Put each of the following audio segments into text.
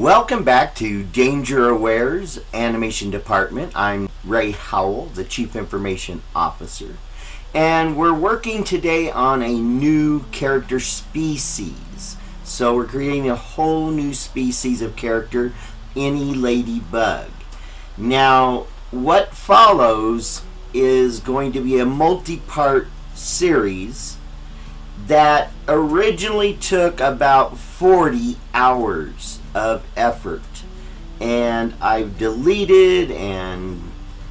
Welcome back to Danger Aware's Animation Department. I'm Ray Howell, the Chief Information Officer, and we're working today on a new character species. So we're creating a whole new species of character, any ladybug. Now, what follows is going to be a multi-part series that originally took about 40 hours of effort, and I've deleted and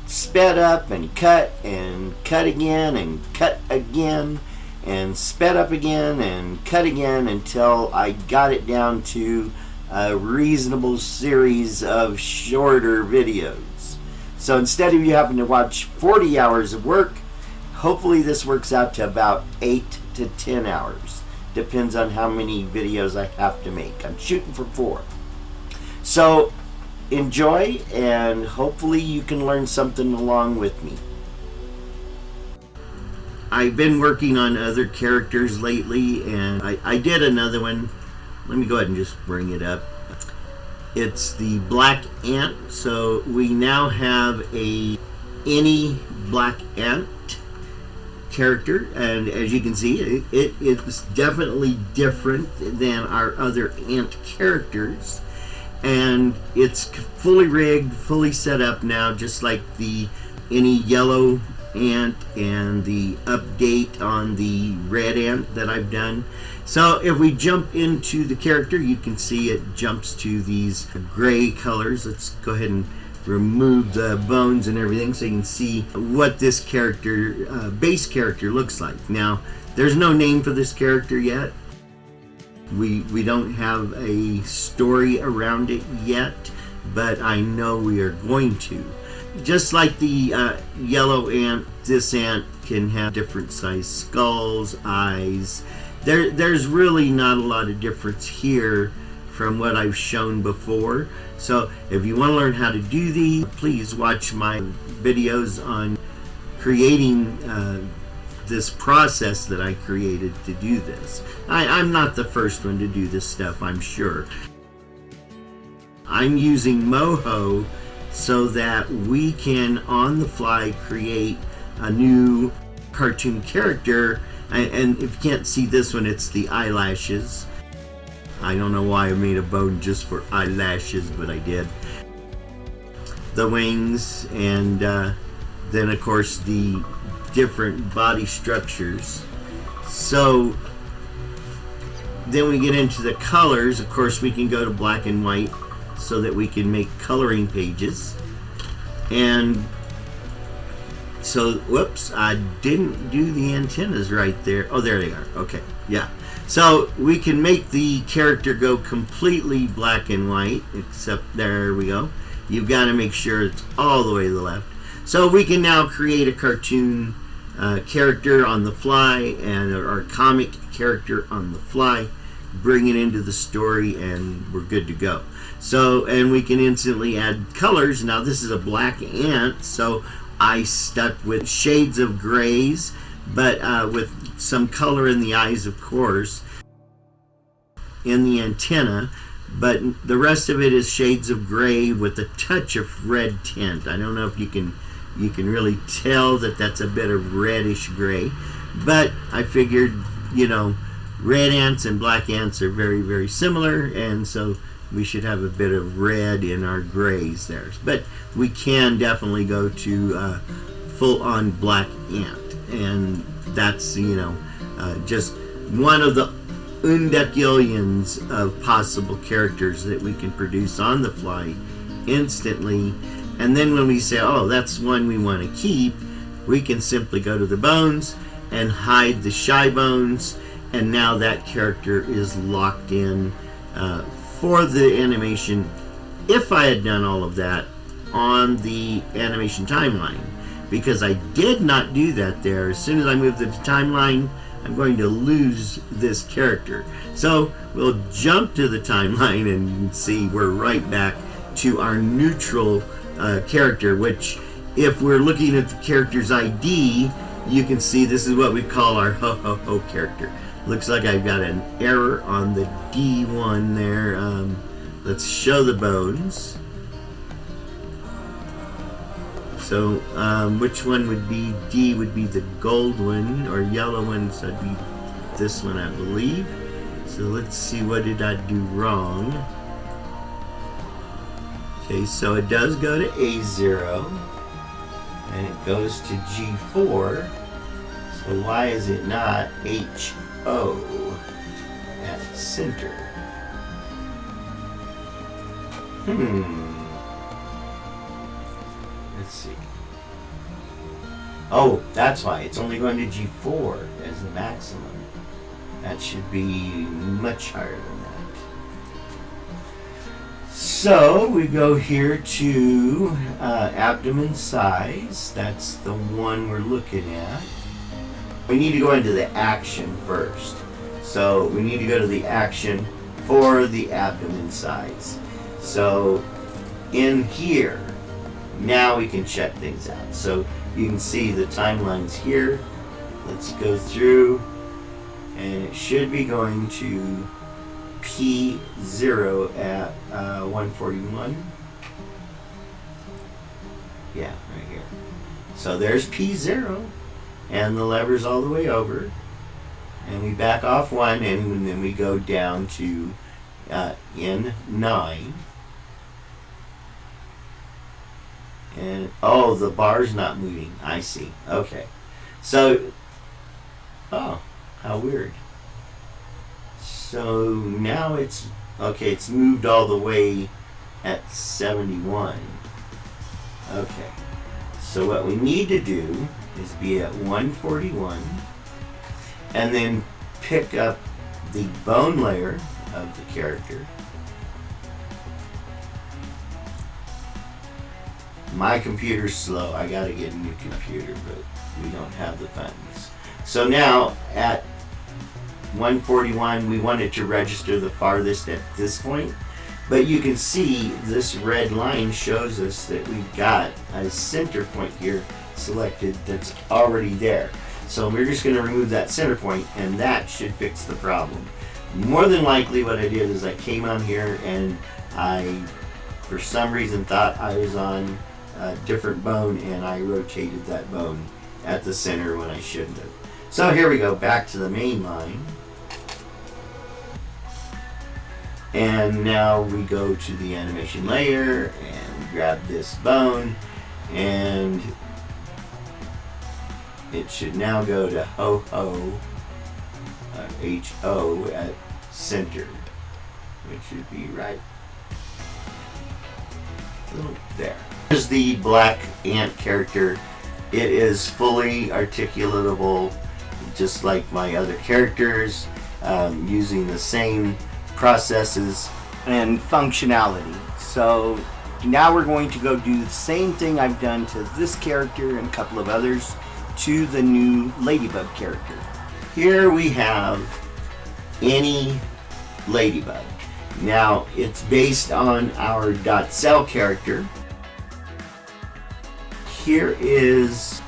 sped up and cut again and cut again and sped up again and cut again until I got it down to a reasonable series of shorter videos. So instead of you having to watch 40 hours of work, hopefully this works out to about 8 to 10 hours. Depends on how many videos I have to make. I'm shooting for 4. So enjoy, and hopefully you can learn something along with me. I've been working on other characters lately, and I did another one. Let me go ahead and just bring it up. It's the black ant. So we now have any black ant character, and as you can see, it's definitely different than our other ant characters, and it's fully rigged, fully set up now, just like the any yellow ant and the update on the red ant that I've done. So if we jump into the character, you can see it jumps to these gray colors. Let's go ahead and remove the bones and everything so you can see what this character, base character, looks like. Now, there's no name for this character yet. We don't have a story around it yet, but I know we are going to. Just like the yellow ant, this ant can have different size skulls, eyes. There's really not a lot of difference here from what I've shown before. So if you want to learn how to do these, please watch my videos on creating this process that I created to do this. I'm not the first one to do this stuff, I'm sure. I'm using Moho so that we can on the fly create a new cartoon character. And if you can't see this one, it's the eyelashes. I don't know why I made a bone just for eyelashes, but I did. The wings, and then of course the different body structures. So then we get into the colors. Of course, we can go to black and white so that we can make coloring pages. And so, whoops, I didn't do the antennas right there. Oh, there they are. Okay, yeah. So we can make the character go completely black and white, except there we go. You've got to make sure it's all the way to the left. So we can now create a cartoon character on the fly, and our comic character on the fly, bring it into the story, and we're good to go. So, and we can instantly add colors. Now this is a black ant, so I stuck with shades of grays, but with some color in the eyes, of course, in the antenna, but the rest of it is shades of gray with a touch of red tint. I don't know if you can really tell that that's a bit of reddish gray, but I figured, you know, red ants and black ants are very, very similar, and so we should have a bit of red in our grays there. But we can definitely go to full-on black ant, and that's, you know, just one of the Undecillions of possible characters that we can produce on the fly instantly. And then when we say, oh, that's one we want to keep, we can simply go to the bones and hide the shy bones, and now that character is locked in for the animation. If I had done all of that on the animation timeline, because I did not do that there. As soon as I move to the timeline, I'm going to lose this character. So we'll jump to the timeline, and you can see we're right back to our neutral character, which, if we're looking at the character's ID, you can see this is what we call our ho ho ho character. Looks like I've got an error on the D1 there. let's show the bones. So which one would be D? Would be the gold one, or yellow one, so it'd be this one, I believe. So let's see, what did I do wrong? Okay, so it does go to A0 and it goes to G4. So why is it not HO at center? Let's see. Oh, that's why. It's only going to G4 as the maximum. That should be much higher than that. So we go here to abdomen size. That's the one we're looking at. We need to go into the action first. So we need to go to the action for the abdomen size. So in here, now we can check things out. So you can see the timelines here. Let's go through, and it should be going to P0 at 141. Yeah, right here. So there's P0, and the lever's all the way over. And we back off one, and then we go down to N9. And oh, the bar's not moving. I see. Okay. So, oh, how weird. So now it's okay. It's moved all the way at 71. Okay. So what we need to do is be at 141, and then pick up the bone layer of the character. My computer's slow. I gotta get a new computer, but we don't have the funds. So now at 141, we wanted to register the farthest at this point, but you can see this red line shows us that we've got a center point here selected that's already there. So we're just going to remove that center point, and that should fix the problem. More than likely what I did is I came on here and I, for some reason, thought I was on a different bone, and I rotated that bone at the center when I shouldn't have. So here we go, back to the main line. And now we go to the animation layer and grab this bone, and it should now go to HO at center, which should be right there. Here's the black ant character. It is fully articulatable, just like my other characters, using the same processes and functionality. So now we're going to go do the same thing I've done to this character and a couple of others to the new Ladybug character. Here we have any Ladybug. Now it's based on our .cell character. Here is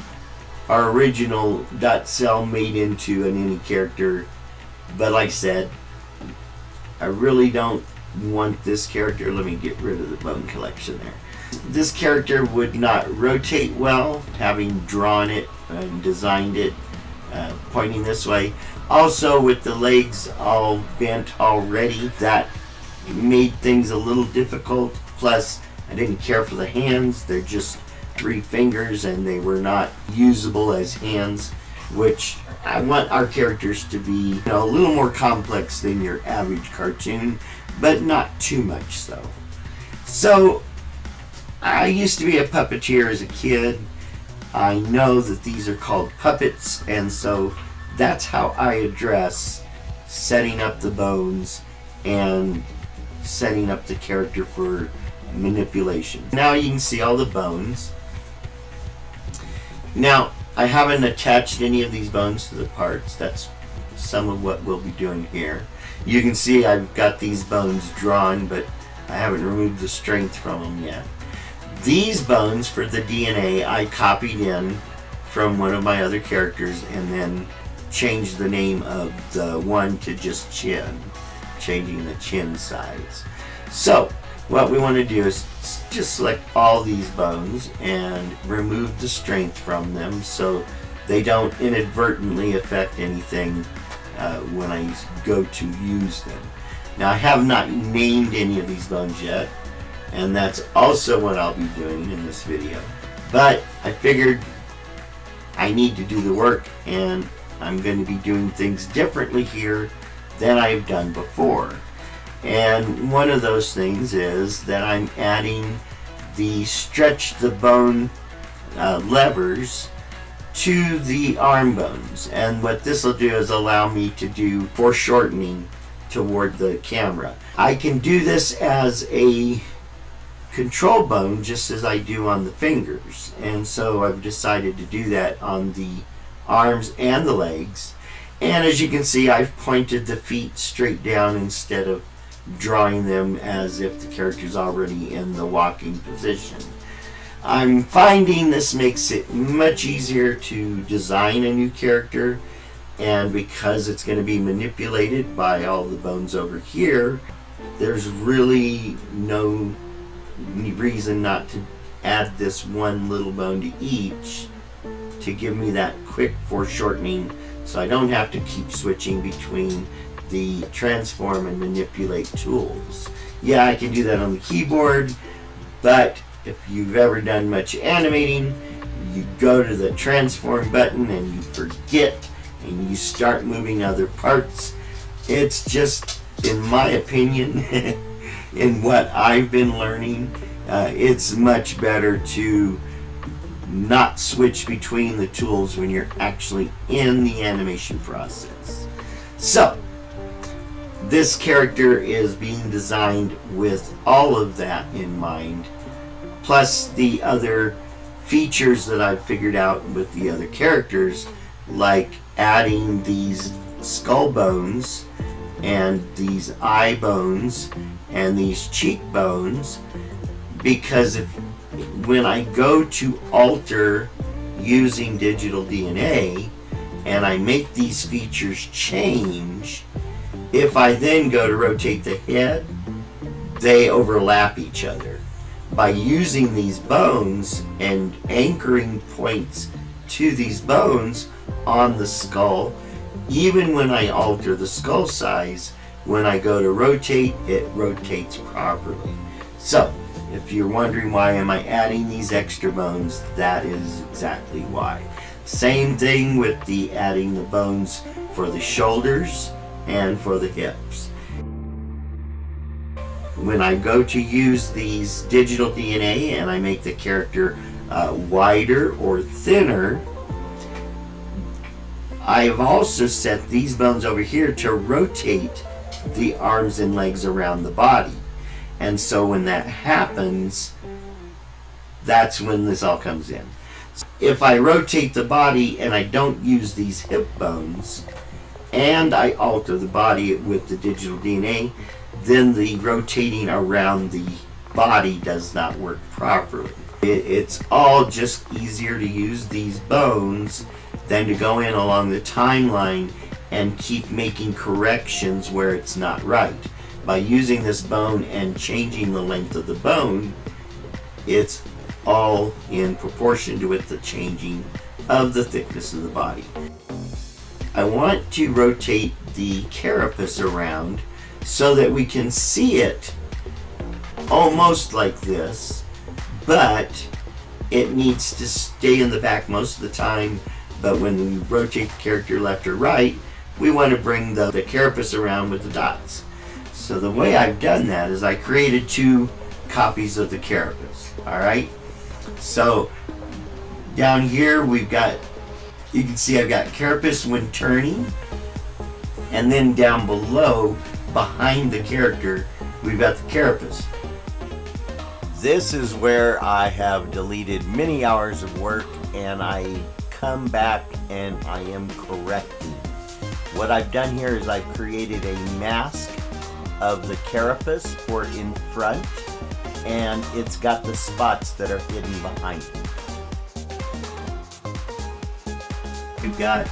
our original .cell made into an any character, but like I said, I really don't want this character. Let me get rid of the bone collection there. This character would not rotate well, having drawn it and designed it pointing this way. Also, with the legs all bent already, that made things a little difficult. Plus, I didn't care for the hands. They're just 3 fingers, and they were not usable as hands, which I want our characters to be, a little more complex than your average cartoon, but not too much so. So I used to be a puppeteer as a kid. I know that these are called puppets, and so that's how I address setting up the bones and setting up the character for manipulation. Now you can see all the bones. Now, I haven't attached any of these bones to the parts. That's some of what we'll be doing here. You can see I've got these bones drawn, but I haven't removed the strength from them yet. These bones for the DNA I copied in from one of my other characters and then changed the name of the one to just chin, changing the chin size. So what we want to do is just select all these bones and remove the strength from them so they don't inadvertently affect anything when I go to use them. Now, I have not named any of these bones yet, and that's also what I'll be doing in this video. But I figured I need to do the work, and I'm going to be doing things differently here than I've done before. And one of those things is that I'm adding the stretch the bone levers to the arm bones. And what this will do is allow me to do foreshortening toward the camera. I can do this as a control bone just as I do on the fingers. And so I've decided to do that on the arms and the legs. And as you can see, I've pointed the feet straight down instead of drawing them as if the character's already in the walking position. I'm finding this makes it much easier to design a new character, and because it's going to be manipulated by all the bones over here, there's really no reason not to add this one little bone to each to give me that quick foreshortening, so I don't have to keep switching between the transform and manipulate tools. Yeah, I can do that on the keyboard, but if you've ever done much animating, you go to the transform button and you forget and you start moving other parts. It's just, in my opinion, in what I've been learning, it's much better to not switch between the tools when you're actually in the animation process. So this character is being designed with all of that in mind, plus the other features that I've figured out with the other characters, like adding these skull bones and these eye bones and these cheek bones, because when I go to alter using digital DNA and I make these features change, if I then go to rotate the head, they overlap each other. By using these bones and anchoring points to these bones on the skull, even when I alter the skull size, when I go to rotate, it rotates properly. So, if you're wondering why am I adding these extra bones, that is exactly why. Same thing with the adding the bones for the shoulders and for the hips. When I go to use these digital DNA and I make the character wider or thinner, I've also set these bones over here to rotate the arms and legs around the body. And so when that happens, that's when this all comes in. If I rotate the body and I don't use these hip bones, and I alter the body with the digital DNA, then the rotating around the body does not work properly. It's all just easier to use these bones than to go in along the timeline and keep making corrections where it's not right. By using this bone and changing the length of the bone, it's all in proportion to with the changing of the thickness of the body. I want to rotate the carapace around so that we can see it almost like this, but it needs to stay in the back most of the time. But when we rotate the character left or right, we want to bring the carapace around with the dots. So the way I've done that is I created two copies of the carapace. Alright, so down here we've got, you can see I've got carapace when turning, and then down below behind the character we've got the carapace. This is where I have deleted many hours of work and I come back and I am correcting. What I've done here is I've created a mask of the carapace for in front, and it's got the spots that are hidden behind it. We've got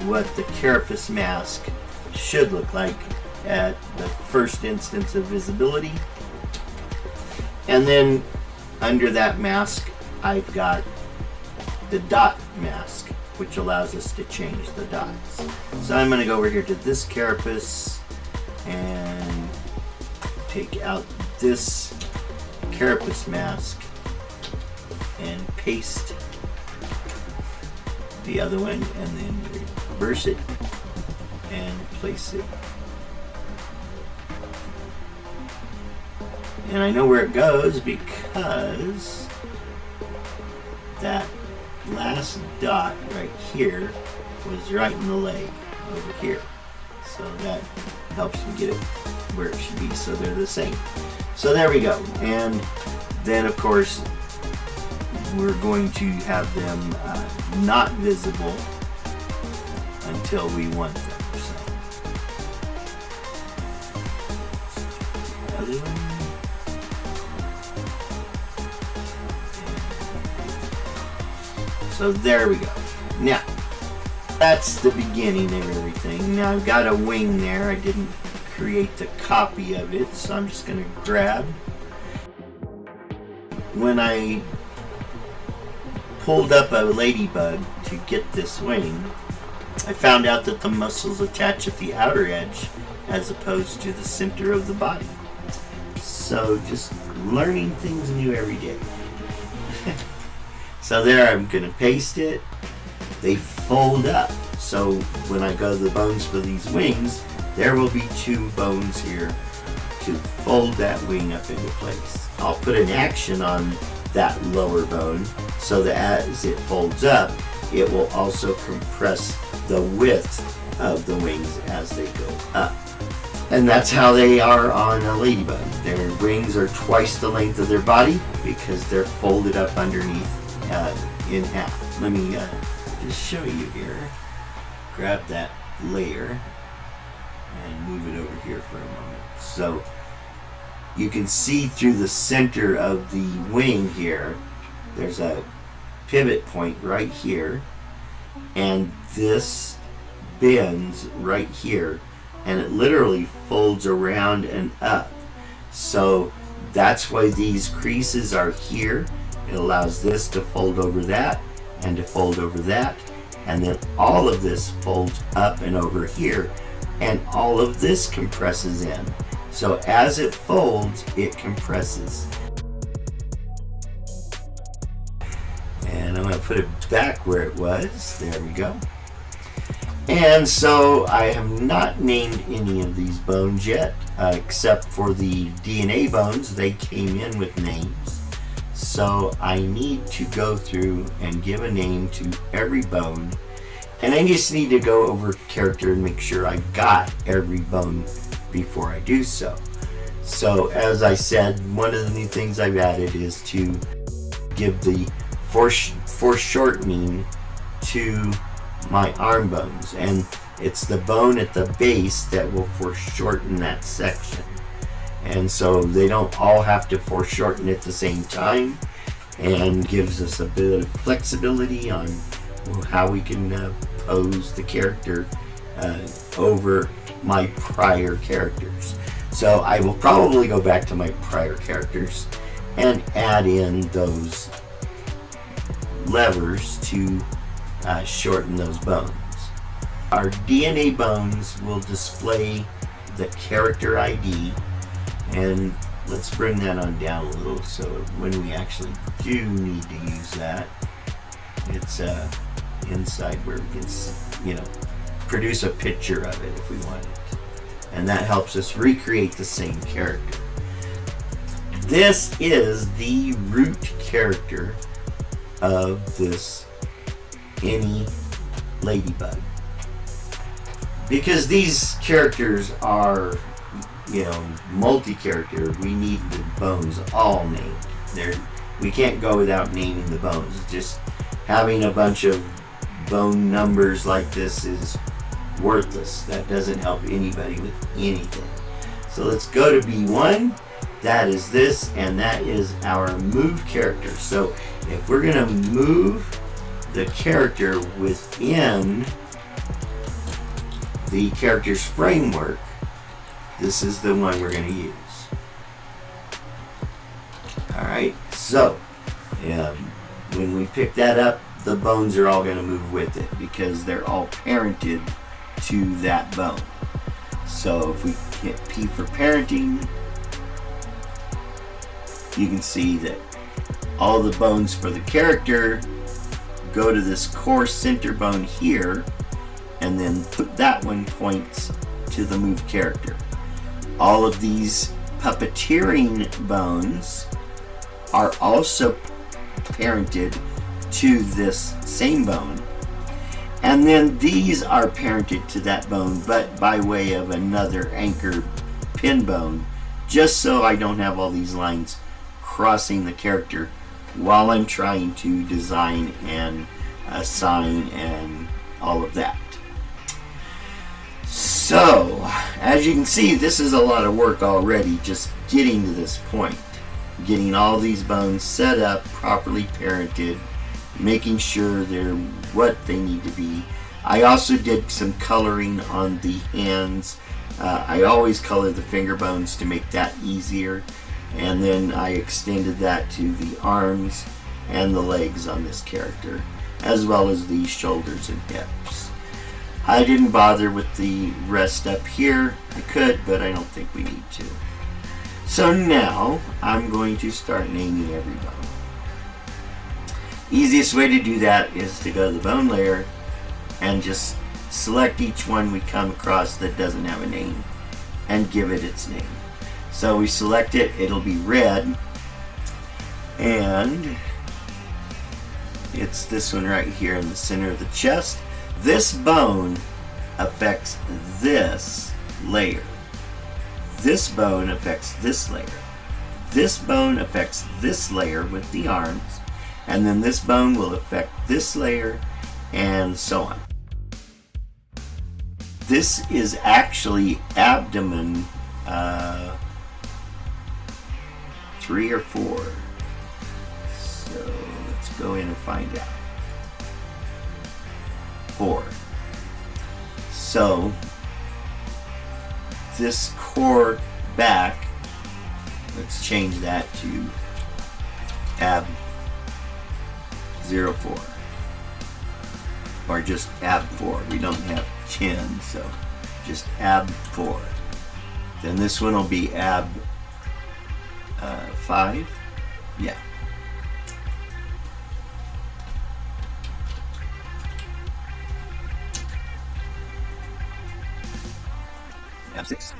what the carapace mask should look like at the first instance of visibility. And then under that mask, I've got the dot mask, which allows us to change the dots. So I'm going to go over here to this carapace and take out this carapace mask and paste the other one, and then reverse it and place it. And I know where it goes because that last dot right here was right in the leg over here. So that helps me get it where it should be, so they're the same. So there we go. And then of course we're going to have them not visible until we want them. So there we go. Now, that's the beginning of everything. Now I've got a wing there. I didn't create the copy of it, so I'm just going to grab. When I pulled up a ladybug to get this wing, I found out that the muscles attach at the outer edge as opposed to the center of the body. So just learning things new every day. So there, I'm going to paste it. They fold up. So when I go to the bones for these wings, there will be two bones here to fold that wing up into place. I'll put an action on that lower bone so that as it folds up, it will also compress the width of the wings as they go up. And that's how they are on a ladybug. Their wings are twice the length of their body because they're folded up underneath in half. Let me just show you here. Grab that layer and move it over here for a moment. So you can see through the center of the wing here, there's a pivot point right here, and this bends right here, and it literally folds around and up. So that's why these creases are here. It allows this to fold over that and to fold over that, and then all of this folds up and over here, and all of this compresses in. So as it folds, it compresses. And I'm going to put it back where it was. There we go. And so I have not named any of these bones yet, except for the DNA bones. They came in with names. So I need to go through and give a name to every bone. And I just need to go over character and make sure I got every bone before I do so. So as I said, one of the new things I've added is to give the foreshortening to my arm bones, and it's the bone at the base that will foreshorten that section, and so they don't all have to foreshorten at the same time, and gives us a bit of flexibility on how we can pose the character over my prior characters. So I will probably go back to my prior characters and add in those levers to shorten those bones. Our DNA bones will display the character ID, and let's bring that on down a little so when we actually do need to use that, it's inside where we can, produce a picture of it if we want it. And that helps us recreate the same character. This is the root character of this any ladybug, because these characters are multi-character. We need the bones all named. We can't go without naming the bones. Just having a bunch of bone numbers like this is worthless. That doesn't help anybody with anything. So let's go to B1. That is this, and that is our move character. So if we're going to move the character within the character's framework, this is the one we're going to use. So, when we pick that up, the bones are all going to move with it because they're all parented to that bone. So if we hit P for parenting, you can see that all the bones for the character go to this core center bone here, and then that one points to the move character. All of these puppeteering bones are also parented to this same bone, and then these are parented to that bone, but by way of another anchor pin bone, just so I don't have all these lines crossing the character while I'm trying to design and assign and all of that. So, as you can see, this is a lot of work already, just getting to this point. Getting all these bones set up, properly parented, making sure they're what they need to be. I also did some coloring on the hands. I always color the finger bones to make that easier, and then I extended that to the arms and the legs on this character, as well as the shoulders and hips. I didn't bother with the rest up here. I could, but I don't think we need to. So now I'm going to start naming every bone. Easiest way to do that is to go to the bone layer and just select each one we come across that doesn't have a name and give it its name. So we select it, it'll be red, and it's this one right here in the center of the chest. This bone affects this layer. This bone affects this layer. This bone affects this layer with the arms, and then this bone will affect this layer, and so on. This is actually abdomen 3 or 4. So let's go in and find out. 4. So this core back, let's change that to ab 04, or just ab 4. We don't have chin, so just ab 4. Then this one will be ab 5. Yeah. Ab 6.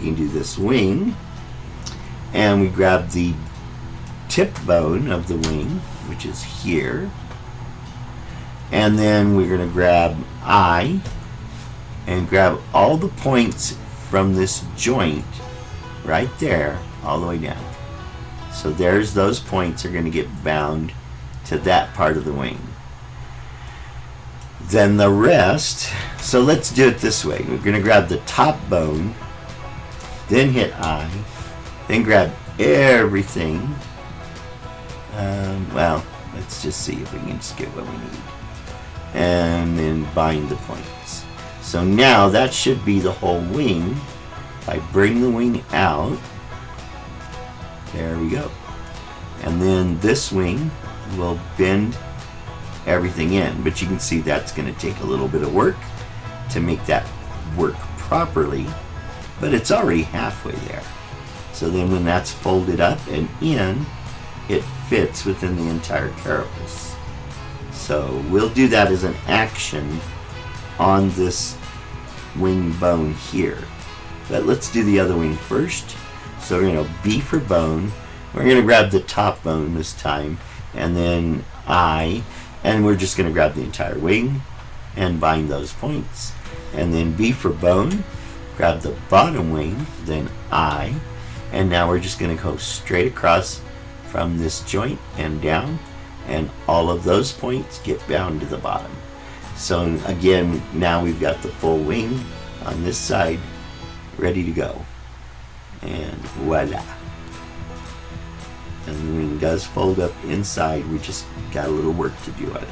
can do this wing, and we grab the tip bone of the wing, which is here, and then we're going to grab eye and grab all the points from this joint right there all the way down. So there's those points are going to get bound to that part of the wing. Then the rest, so let's do it this way. We're going to grab the top bone, then hit eye, then grab everything. Well, let's just see if we can just get what we need. And then bind the points. So now that should be the whole wing. If I bring the wing out, there we go. And then this wing will bend everything in. But you can see that's going to take a little bit of work to make that work properly. But it's already halfway there. So then when that's folded up and in, it fits within the entire carapace. So we'll do that as an action on this wing bone here. But let's do the other wing first. So we're going to B for bone. We're going to grab the top bone this time, and then eye, and we're just going to grab the entire wing and bind those points. And then B for bone, grab the bottom wing, then eye, and now we're just going to go straight across from this joint and down, and all of those points get bound to the bottom. So again, now we've got the full wing on this side ready to go. And voila. And the wing does fold up inside. We just got a little work to do on it.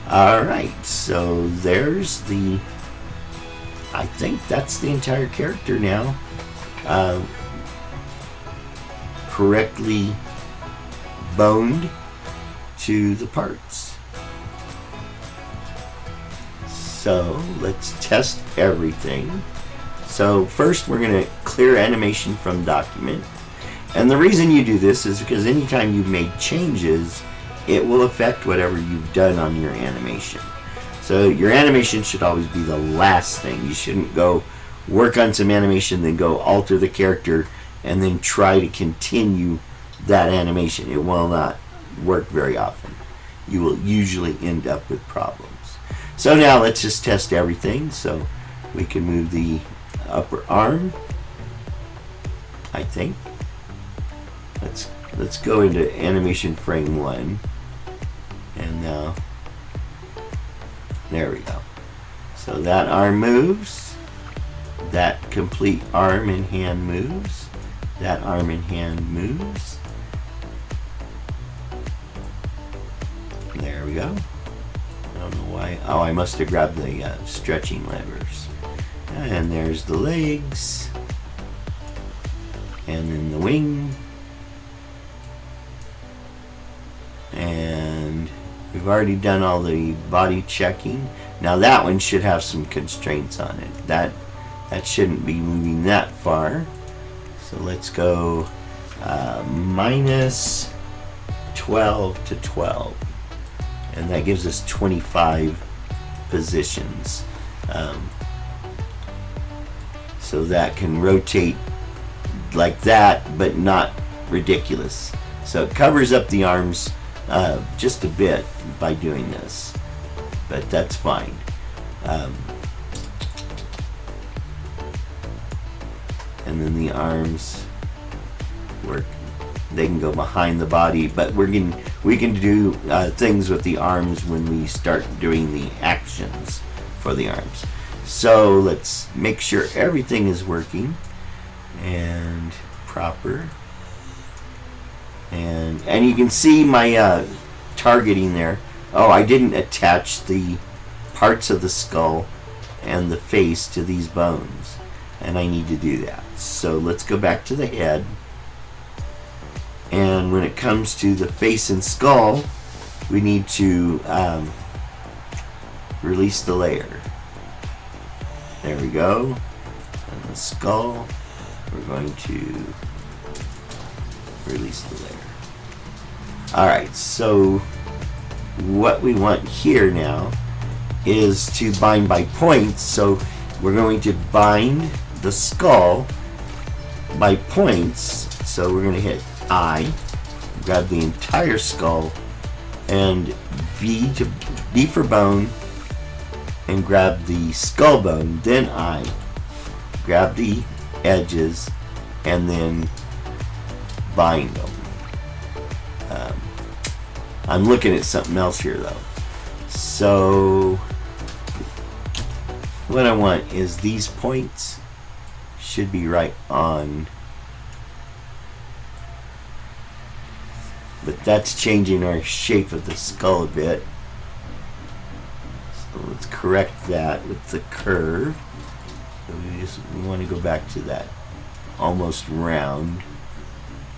Alright, so there's the, I think that's the entire character now. Correctly boned to the parts. So let's test everything. So first we're going to clear animation from document. And the reason you do this is because anytime you've made changes, it will affect whatever you've done on your animation. So your animation should always be the last thing. You shouldn't go work on some animation, then go alter the character, and then try to continue that animation. It will not work very often. You will usually end up with problems. So now let's just test everything. So we can move the upper arm, I think. Let's go into animation frame 1, and now there we go. So that arm moves, that complete arm and hand moves, that arm and hand moves. There we go. I don't know why. Oh, I must have grabbed the stretching levers. And there's the legs, and then the wing, and we've already done all the body checking. Now that one should have some constraints on it. That shouldn't be moving that far. So let's go minus 12 to 12, and that gives us 25 positions. So that can rotate like that, but not ridiculous. So it covers up the arms just a bit by doing this, but that's fine. And then the arms work. They can go behind the body, but we can do things with the arms when we start doing the actions for the arms. So let's make sure everything is working and proper. And you can see my targeting there. Oh, I didn't attach the parts of the skull and the face to these bones, and I need to do that. So let's go back to the head. And when it comes to the face and skull, we need to release the layer. There we go. And the skull, we're going to release the layer. Alright, so what we want here now is to bind by points. So we're going to bind the skull by points. So we're going to hit I, grab the entire skull, and B for bone, and grab the skull bone. Then I grab the edges and then bind them. I'm looking at something else here though. So what I want is these points should be right on, but that's changing our shape of the skull a bit. So let's correct that with the curve. So we want to go back to that almost round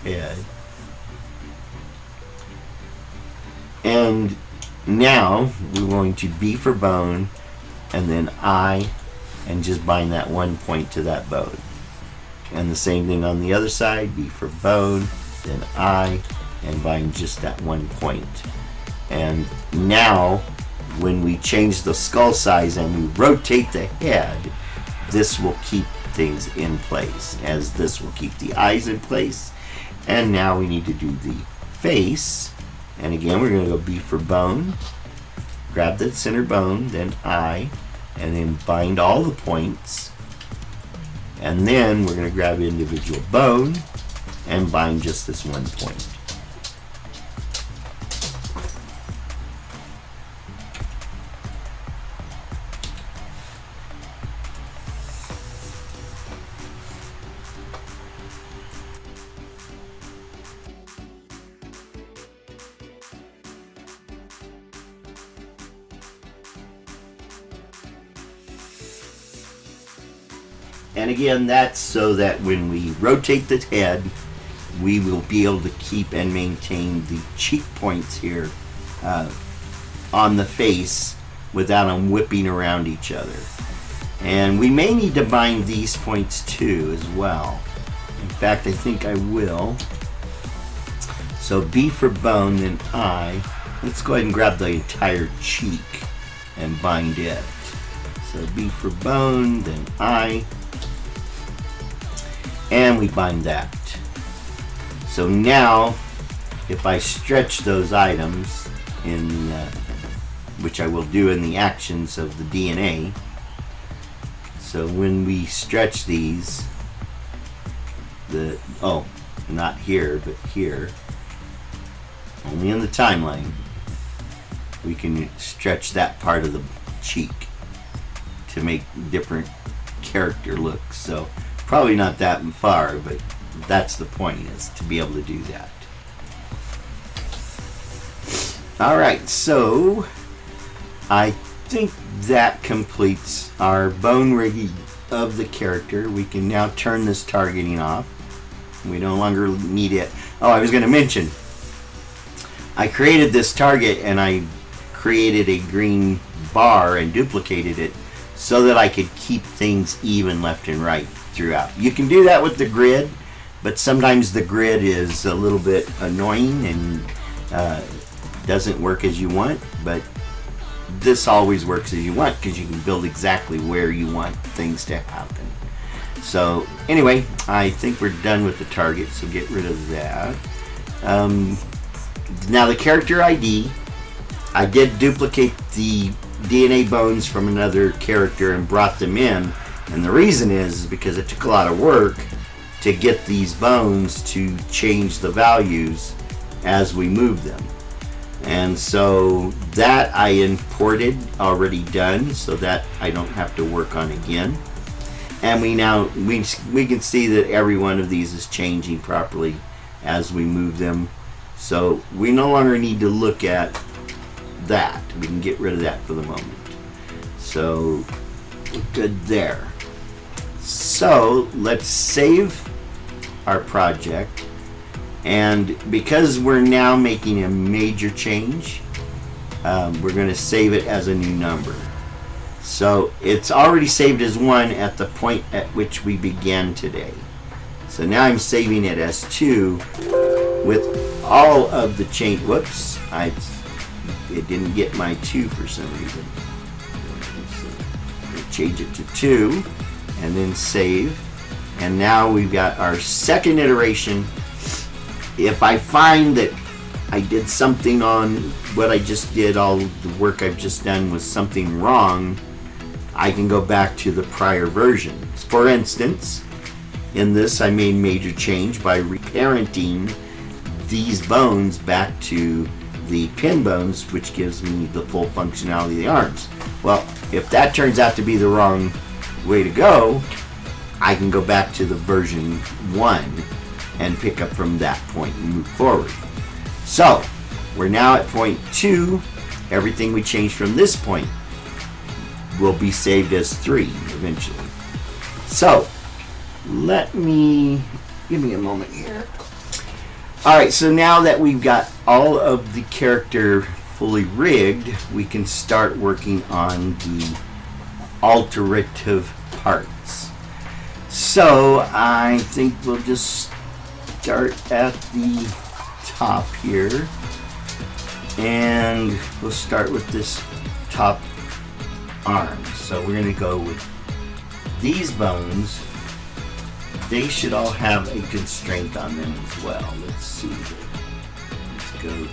head. And now we're going to B for bone, and then I, and just bind that one point to that bone. And the same thing on the other side, B for bone, then I, and bind just that one point. And now when we change the skull size and we rotate the head, this will keep things in place, as this will keep the eyes in place. And now we need to do the face. And again, we're going to go B for bone, grab that center bone, then I, and then bind all the points. And then we're going to grab individual bone and bind just this one point. And again, that's so that when we rotate the head, we will be able to keep and maintain the cheek points here on the face without them whipping around each other. And we may need to bind these points too as well. In fact, I think I will. So B for bone, then I. Let's go ahead and grab the entire cheek and bind it. So B for bone, then I. And we bind that. So now, if I stretch those items, in which I will do in the actions of the DNA, so when we stretch these, not here, but here, only in the timeline, we can stretch that part of the cheek to make different character looks. So probably not that far, but that's the point, is to be able to do that. Alright, so I think that completes our bone rigging of the character. We can now turn this targeting off. We no longer need it. Oh, I was going to mention, I created this target and I created a green bar and duplicated it so that I could keep things even left and right throughout. You can do that with the grid, but sometimes the grid is a little bit annoying and doesn't work as you want, but this always works as you want because you can build exactly where you want things to happen. So anyway, I think we're done with the target, so get rid of that. Now the character ID, I did duplicate the DNA bones from another character and brought them in, and the reason is because it took a lot of work to get these bones to change the values as we move them. And so that I imported, already done, so that I don't have to work on again. And we can see that every one of these is changing properly as we move them. So we no longer need to look at that. We can get rid of that for the moment. So we're good there. So let's save our project. And because we're now making a major change, we're going to save it as a new number. So it's already saved as 1 at the point at which we began today. So now I'm saving it as 2 with all of the change. Whoops, it didn't get my 2 for some reason. So change it to 2 and then save. And now we've got our second iteration. If I find that I did something on what I just did, all the work I've just done was something wrong, I can go back to the prior version. For instance, in this I made major change by reparenting these bones back to the pin bones, which gives me the full functionality of the arms. Well, if that turns out to be the wrong way to go, I can go back to the version 1 and pick up from that point and move forward. So, we're now at point 2. Everything we changed from this point will be saved as 3 eventually. So, give me a moment here. Alright, so now that we've got all of the character fully rigged, we can start working on the alterative parts. So, I think we'll just start at the top here, and we'll start with this top arm. So we're going to go with these bones. They should all have a constraint on them as well. Let's see. Let's go.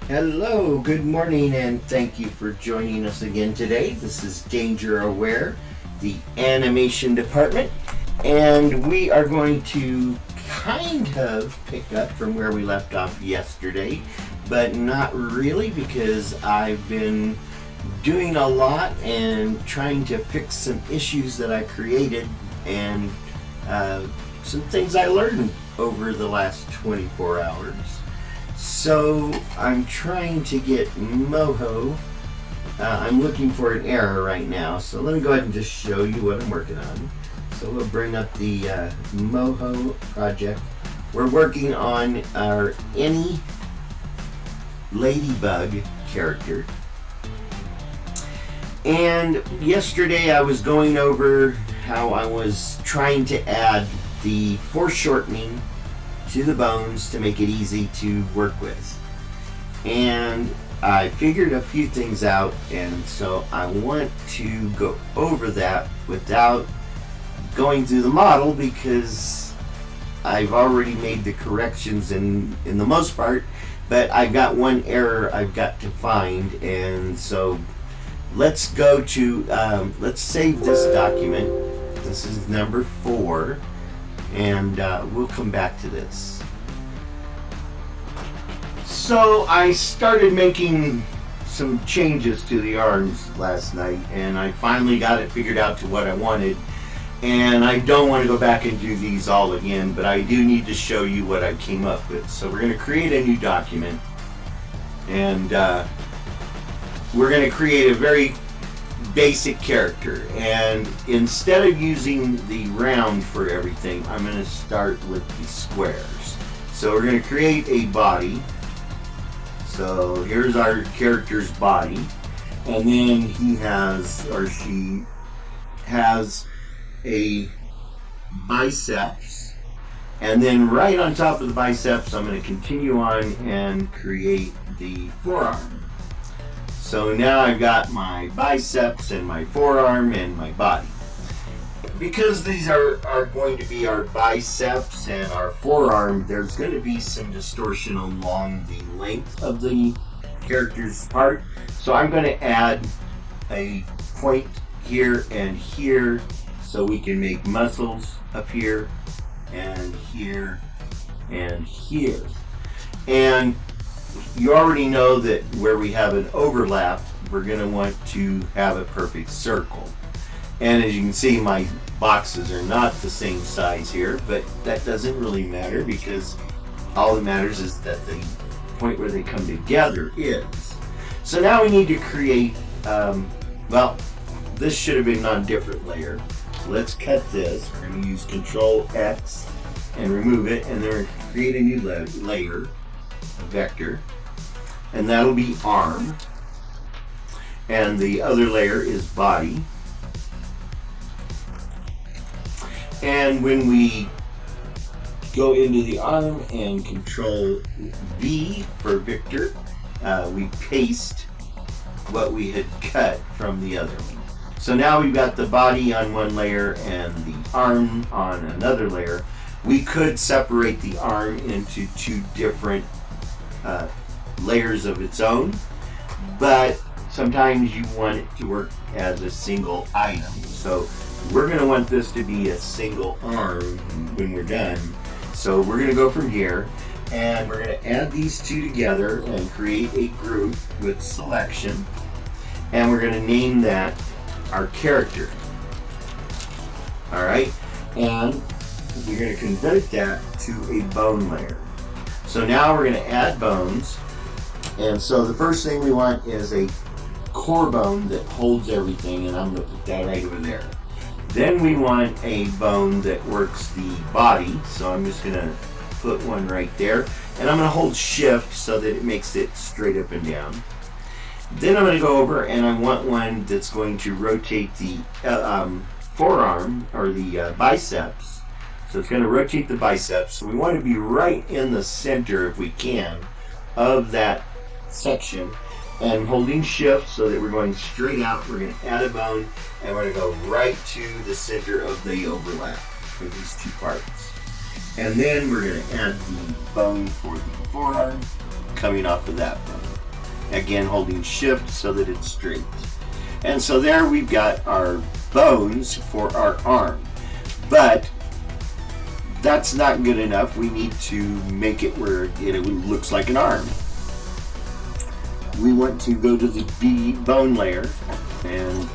Hello, good morning, and thank you for joining us again today. This is Danger Aware, the animation department, and we are going to kind of pick up from where we left off yesterday, but not really, because I've been doing a lot and trying to fix some issues that I created and some things I learned over the last 24 hours. So I'm trying to get Moho. I'm looking for an error right now, so let me go ahead and just show you what I'm working on. So we'll bring up the Moho project. We're working on our any ladybug character. And yesterday I was going over how I was trying to add the foreshortening to the bones to make it easy to work with. And I figured a few things out, and so I want to go over that without going through the model, because I've already made the corrections in the most part, but I've got one error I've got to find. And so let's go to let's save this document. This is number 4, and we'll come back to this. So I started making some changes to the arms last night, and I finally got it figured out to what I wanted. And I don't want to go back and do these all again, but I do need to show you what I came up with. So we're going to create a new document, and we're going to create a very basic character. And instead of using the round for everything, I'm going to start with the squares. So we're going to create a body. So here's our character's body, and then he has, or she has, a biceps, and then right on top of the biceps I'm going to continue on and create the forearm. So now I've got my biceps and my forearm and my body. Because these are going to be our biceps and our forearm, there's going to be some distortion along the length of the character's part. So I'm going to add a point here and here, so we can make muscles up here and here and here. And you already know that where we have an overlap, we're going to want to have a perfect circle. And as you can see, my boxes are not the same size here, but that doesn't really matter, because all that matters is that the point where they come together is. So now we need to create, well, this should have been on a different layer. Let's cut this. We're going to use Control X and remove it, and then we're going to create a new layer, a vector, and that'll be arm. And the other layer is body. And when we go into the arm and Control V for Victor, we paste what we had cut from the other one. So now we've got the body on one layer and the arm on another layer. We could separate the arm into two different layers of its own, but sometimes you want it to work as a single item. So we're going to want this to be a single arm when we're done. So we're going to go from here, and we're going to add these two together and create a group with selection, and we're going to name that our character. Alright, and we're going to convert that to a bone layer. So now we're going to add bones, and so the first thing we want is a core bone that holds everything, and I'm going to put that right over there. Then we want a bone that works the body, so I'm just going to put one right there, and I'm going to hold shift so that it makes it straight up and down. Then I'm going to go over and I want one that's going to rotate the forearm or the biceps. So it's going to rotate the biceps. So we want to be right in the center, if we can, of that section. And holding shift so that we're going straight out, we're going to add a bone, and we're going to go right to the center of the overlap for these two parts. And then we're going to add the bone for the forearm coming off of that bone. Again, holding shift so that it's straight. And so there we've got our bones for our arm. But that's not good enough. We need to make it where it looks like an arm. We want to go to the B bone layer, and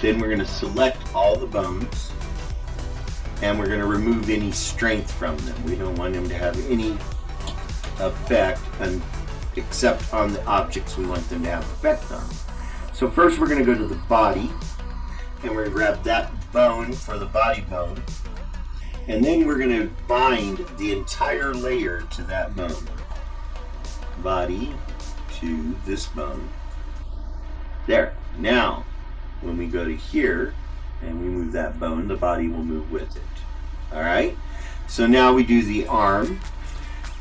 then we're going to select all the bones, and we're going to remove any strength from them. We don't want them to have any effect except on the objects we want them to have effect on. So first we're going to go to the body, and we're going to grab that bone for the body bone, and then we're going to bind the entire layer to that bone. Body to this bone. There. Now, when we go to here and we move that bone, the body will move with it. Alright? So now we do the arm,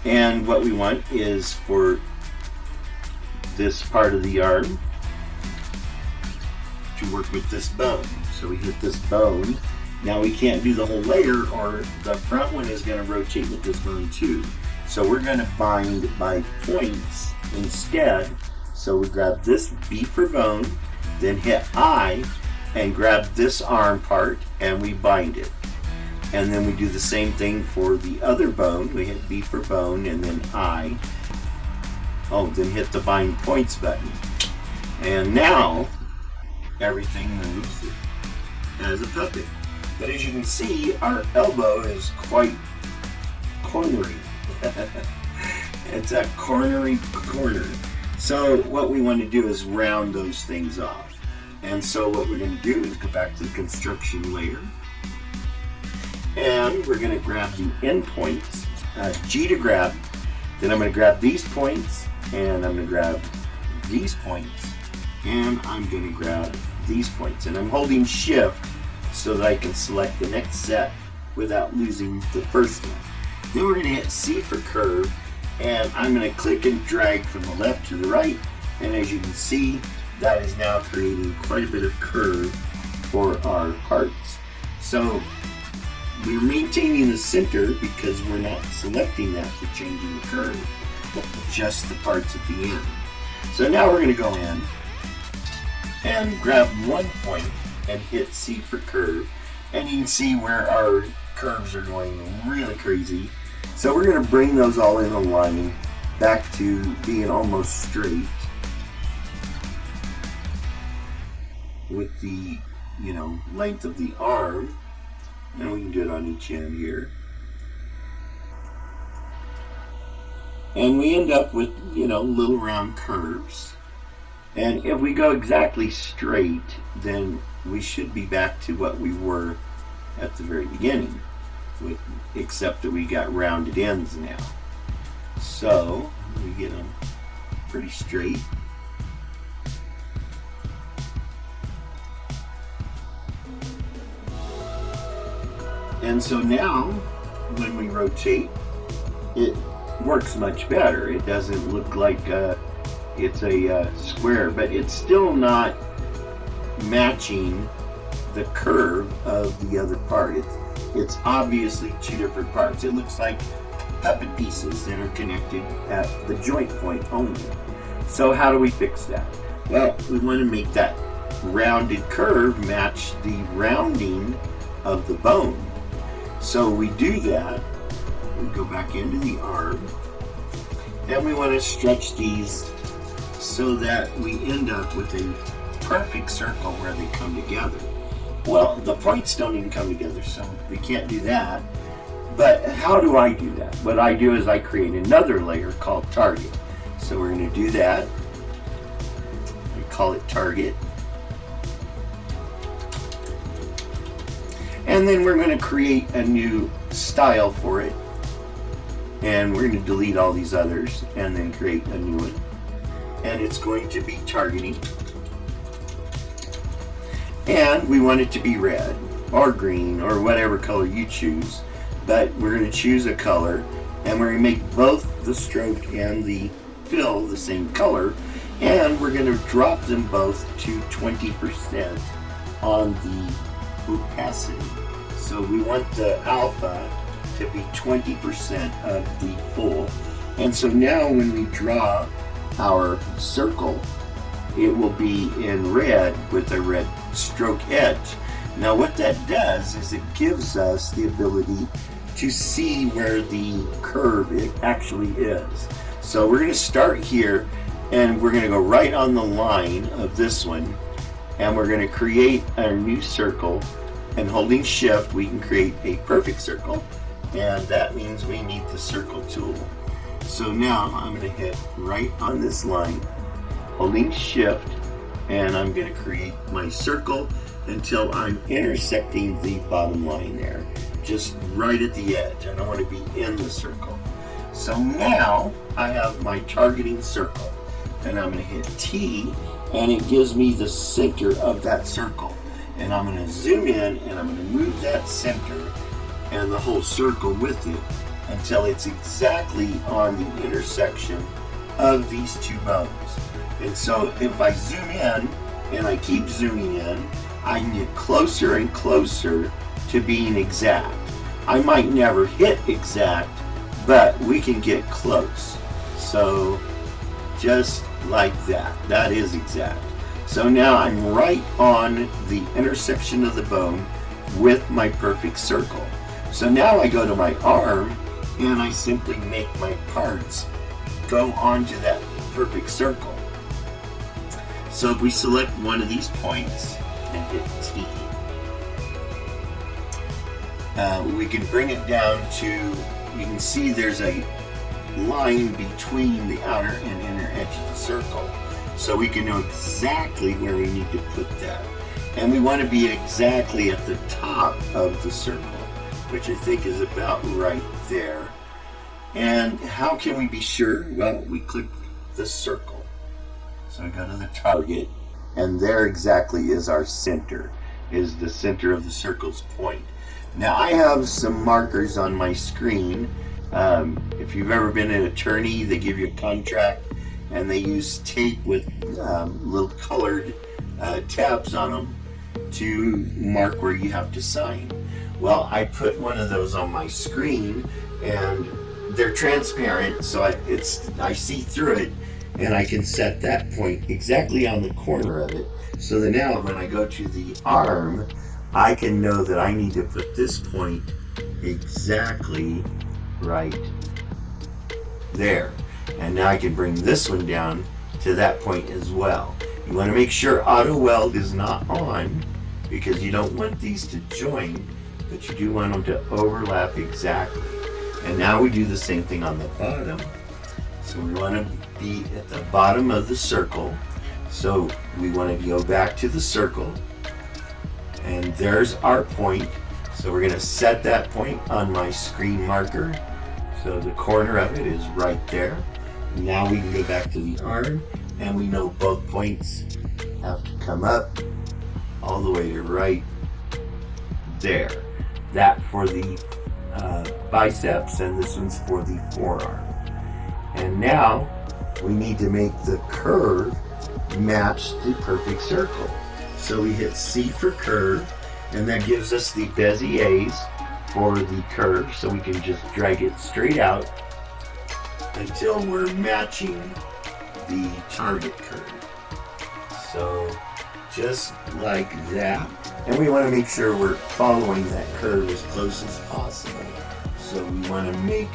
and what we want is for this part of the arm to work with this bone. So we hit this bone. Now we can't do the whole layer, or the front one is going to rotate with this bone too. So we're going to bind by points instead. So we grab this B for bone, then hit I, and grab this arm part, and we bind it. And then we do the same thing for the other bone. We hit B for bone, and then I. Oh, then hit the bind points button. And now, everything moves as a puppet. But as you can see, our elbow is quite cornery. It's a cornery corner. So what we want to do is round those things off. And so what we're going to do is go back to the construction layer. And we're going to grab the end points. G to grab. Then I'm going to grab these points. And I'm going to grab these points. And I'm going to grab these points. And I'm holding shift so that I can select the next set without losing the first one. Then we're going to hit C for curve, and I'm going to click and drag from the left to the right, and as you can see, that is now creating quite a bit of curve for our parts. So we're maintaining the center because we're not selecting that for changing the curve, just the parts at the end. So now we're going to go in and grab one point and hit C for curve, and you can see where our curves are going really crazy. So we're going to bring those all in a line back to being almost straight with the, length of the arm, and we can do it on each end here. And we end up with, little round curves. And if we go exactly straight, then we should be back to what we were at the very beginning, except that we got rounded ends now. So we get them pretty straight. And so now, when we rotate, it works much better. It doesn't look like it's a square, but it's still not matching the curve of the other part. It's obviously two different parts. It looks like puppet pieces that are connected at the joint point only. So how do we fix that? Well, we want to make that rounded curve match the rounding of the bone. So we do that. We go back into the arm, and we want to stretch these so that we end up with a perfect circle where they come together. Well, the points don't even come together, so we can't do that. But how do I do that? What I do is I create another layer called target. So we're going to do that. We call it target. And then we're going to create a new style for it. And we're going to delete all these others and then create a new one. And it's going to be targeting. And we want it to be red or green or whatever color you choose. But we're going to choose a color, and we're going to make both the stroke and the fill the same color. And we're going to drop them both to 20% on the opacity. So we want the alpha to be 20% of the full. And so now when we draw our circle, it will be in red with a red stroke edge. Now what that does is it gives us the ability to see where the curve it actually is. So we're going to start here, and we're going to go right on the line of this one, and we're going to create a new circle, and holding shift we can create a perfect circle, and that means we need the circle tool. So now I'm going to hit right on this line, holding shift, and I'm going to create my circle until I'm intersecting the bottom line there, just right at the edge. I don't want to be in the circle. So now I have my targeting circle, and I'm going to hit T, and it gives me the center of that circle. And I'm going to zoom in, and I'm going to move that center and the whole circle with it until it's exactly on the intersection of these two bones. And so if I zoom in and I keep zooming in, I can get closer and closer to being exact. I might never hit exact, but we can get close. So just like that, that is exact. So now I'm right on the intersection of the bone with my perfect circle. So now I go to my arm, and I simply make my parts go onto that perfect circle. So if we select one of these points and hit T, we can bring it down to, you can see there's a line between the outer and inner edge of the circle. So we can know exactly where we need to put that. And we want to be exactly at the top of the circle, which I think is about right there. And how can we be sure? Well, we click the circle. So I go to the target, and there exactly is our center, is the center of the circle's point. Now I have some markers on my screen. If you've ever been an attorney, they give you a contract, and they use tape with little colored tabs on them to mark where you have to sign. Well, I put one of those on my screen, and they're transparent, so I see through it, and I can set that point exactly on the corner of it. So that now when I go to the arm, I can know that I need to put this point exactly right there. And now I can bring this one down to that point as well. You want to make sure auto weld is not on, because you don't want these to join, but you do want them to overlap exactly. And now we do the same thing on the bottom. So we want to be at the bottom of the circle. So we want to go back to the circle. And there's our point. So we're going to set that point on my screen marker. So the corner of it is right there. Now we can go back to the arm, and we know both points have to come up all the way to right there. That for the biceps, and this one's for the forearm. And now we need to make the curve match the perfect circle. So we hit C for curve, and that gives us the Beziers for the curve, so we can just drag it straight out until we're matching the target curve. So just like that. And we want to make sure we're following that curve as close as possible. So we want to make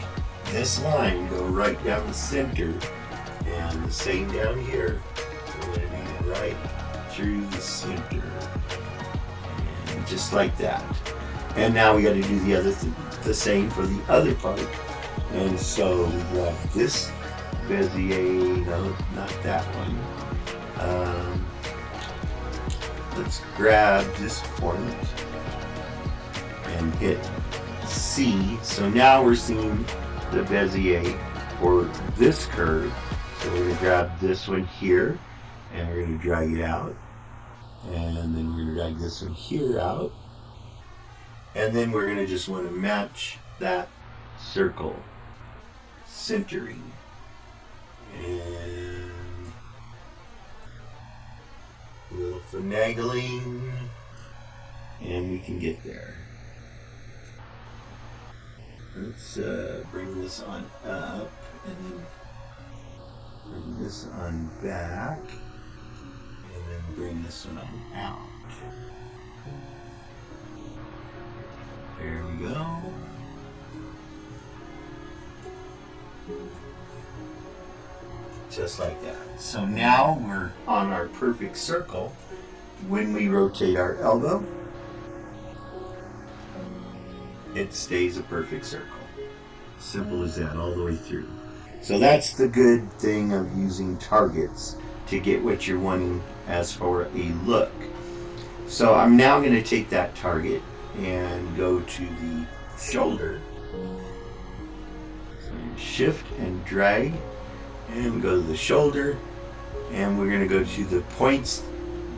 this line go right down the center, and the same down here. We're going to be right through the center, and just like that. And now we got to do the same for the other part. And so we grab this Bezier, no, not that one. Let's grab this point and hit C. So now we're seeing the Bezier for this curve. So we're going to grab this one here, and we're going to drag it out. And then we're going to drag this one here out. And then we're going to just want to match that circle centering. And a little finagling, and we can get there. Let's bring this on up, and then bring this on back, and then bring this one on out. There we go. Just like that. So now we're on our perfect circle. When we rotate our elbow, it stays a perfect circle. Simple as that, all the way through. So that's the good thing of using targets to get what you're wanting as for a look. So I'm now going to take that target and go to the shoulder. So shift and drag, and go to the shoulder, and we're going to go to the points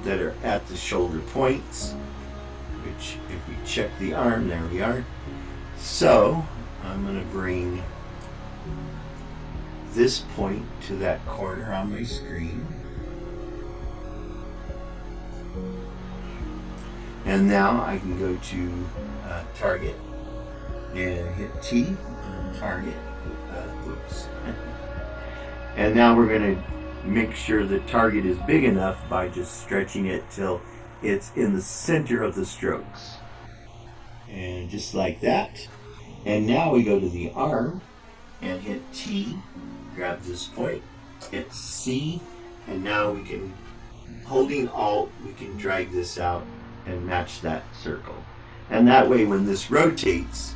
that are at the shoulder points, which if we check the arm, there we are. So I'm going to bring this point to that corner on my screen. And now I can go to target and hit T on target. Oops. And now we're going to make sure the target is big enough by just stretching it till it's in the center of the strokes. And just like that. And now we go to the arm and hit T, grab this point, hit C, and now we can, holding Alt, we can drag this out and match that circle. And that way when this rotates,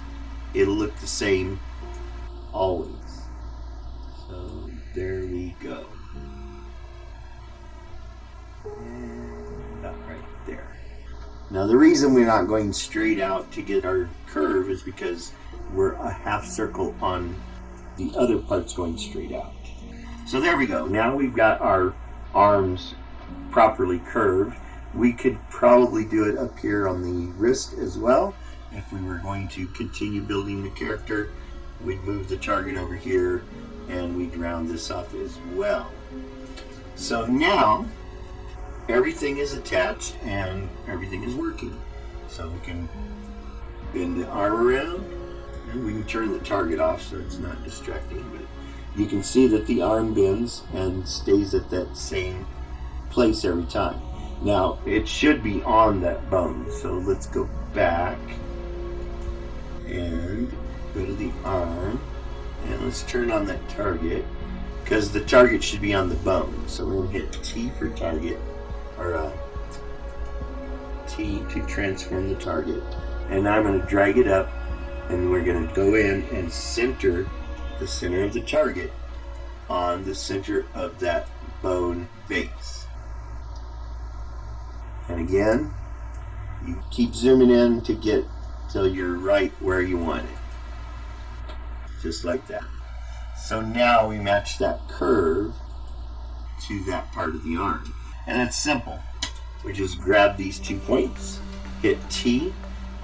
it'll look the same always. So there we go. And about right there. Now the reason we're not going straight out to get our curve is because we're a half circle on the other parts going straight out. So there we go. Now we've got our arms properly curved. We could probably do it up here on the wrist as well. If we were going to continue building the character, we'd move the target over here and we'd round this off as well. So now everything is attached and everything is working. So we can bend the arm around, and we can turn the target off so it's not distracting, but you can see that the arm bends and stays at that same place every time. Now it should be on that bone, so let's go back and go to the arm, and let's turn on that target, because the target should be on the bone. So we're going to hit T for target, or T to transform the target, and I'm going to drag it up, and we're going to go in and center the center of the target on the center of that bone base. And again, you keep zooming in to get till you're right where you want it. Just like that. So now we match that curve to that part of the arm. And it's simple. We just grab these 2 points, hit T,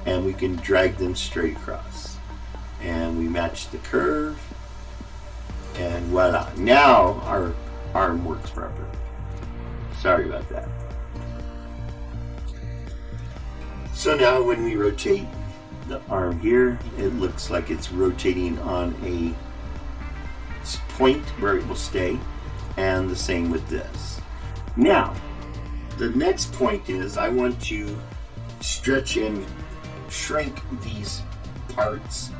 and we can drag them straight across. And we match the curve, and voila. Now our arm works properly. Sorry about that. So now when we rotate the arm here, it looks like it's rotating on a point where it will stay, and the same with this. Now, the next point is I want to stretch and shrink these parts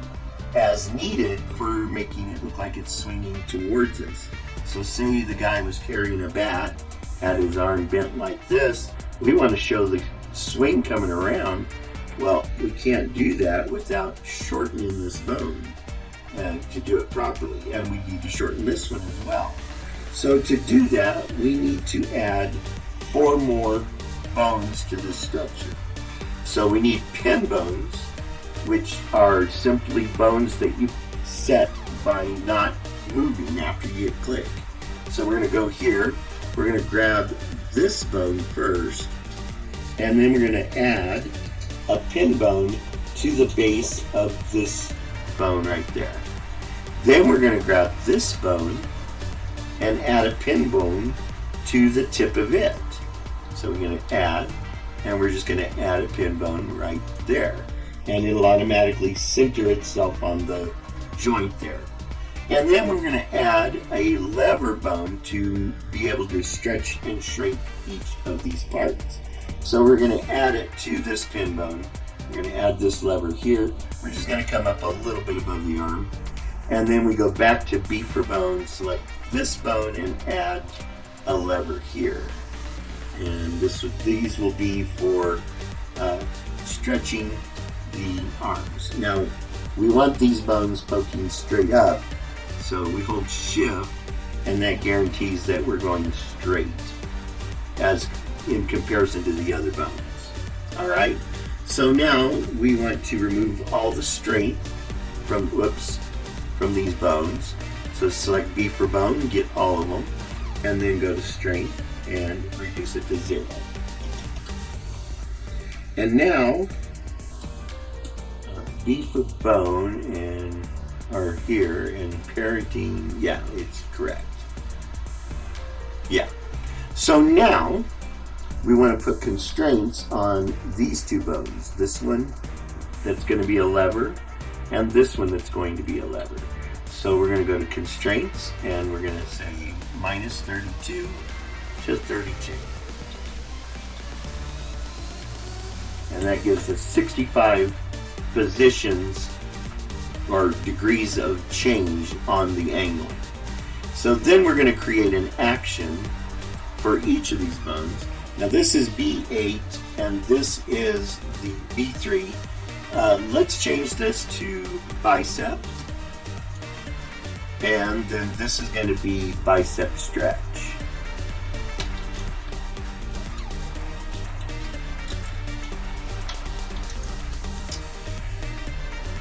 as needed for making it look like it's swinging towards us. So say the guy was carrying a bat, had his arm bent like this, we want to show the swing coming around. Well, we can't do that without shortening this bone to do it properly, and we need to shorten this one as well. So to do that, we need to add 4 more bones to this structure. So we need pin bones, which are simply bones that you set by not moving after you hit click. So we're going to go here, we're going to grab this bone first, and then we're going to add a pin bone to the base of this bone right there. Then we're going to grab this bone and add a pin bone to the tip of it. So we're going to add, and we're just going to add a pin bone right there. And it'll automatically center itself on the joint there. And then we're going to add a lever bone to be able to stretch and shrink each of these parts. So we're going to add it to this pin bone. We're going to add this lever here. We're just going to come up a little bit above the arm. And then we go back to B for bone, select this bone, and add a lever here. And these will be for stretching the arms. Now, we want these bones poking straight up, so we hold shift, and that guarantees that we're going straight as in comparison to the other bones. All right, so now we want to remove all the strength from these bones. So select B for bone, get all of them, and then go to strength and reduce it to 0. And now B for bone and are here, and parenting, yeah, it's correct. Yeah. So now we want to put constraints on these 2 bones. This one that's going to be a lever, and this one that's going to be a lever. So we're going to go to constraints, and we're going to say minus 32 to 32. And that gives us 65 positions or degrees of change on the angle. So then we're going to create an action for each of these bones. Now this is B8 and this is the B3. Let's change this to bicep. And then this is going to be bicep stretch.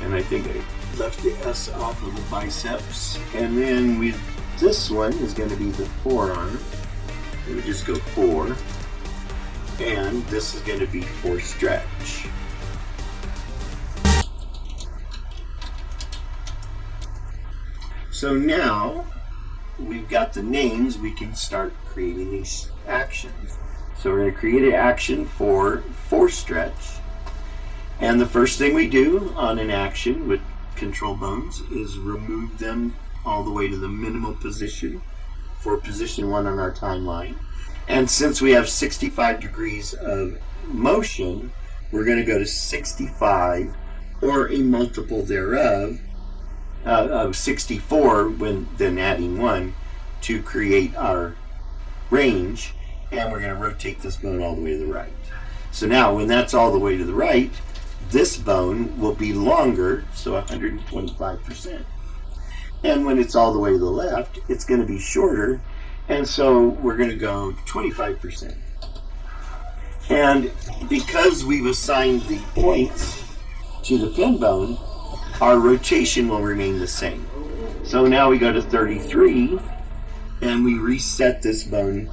And I think I left the S off of the biceps. And then this one is going to be the forearm. We would just go 4. And this is going to be for stretch. So now we've got the names, we can start creating these actions. So we're going to create an action for stretch. And the first thing we do on an action with control bones is remove them all the way to the minimal position for position 1 on our timeline. And since we have 65 degrees of motion, we're going to go to 65 or a multiple thereof of 64, when then adding 1 to create our range. And we're going to rotate this bone all the way to the right. So now when that's all the way to the right, this bone will be longer, so 125%. And when it's all the way to the left, it's going to be shorter. And so we're going to go 25%. And because we've assigned the points to the pin bone, our rotation will remain the same. So now we go to 33 and we reset this bone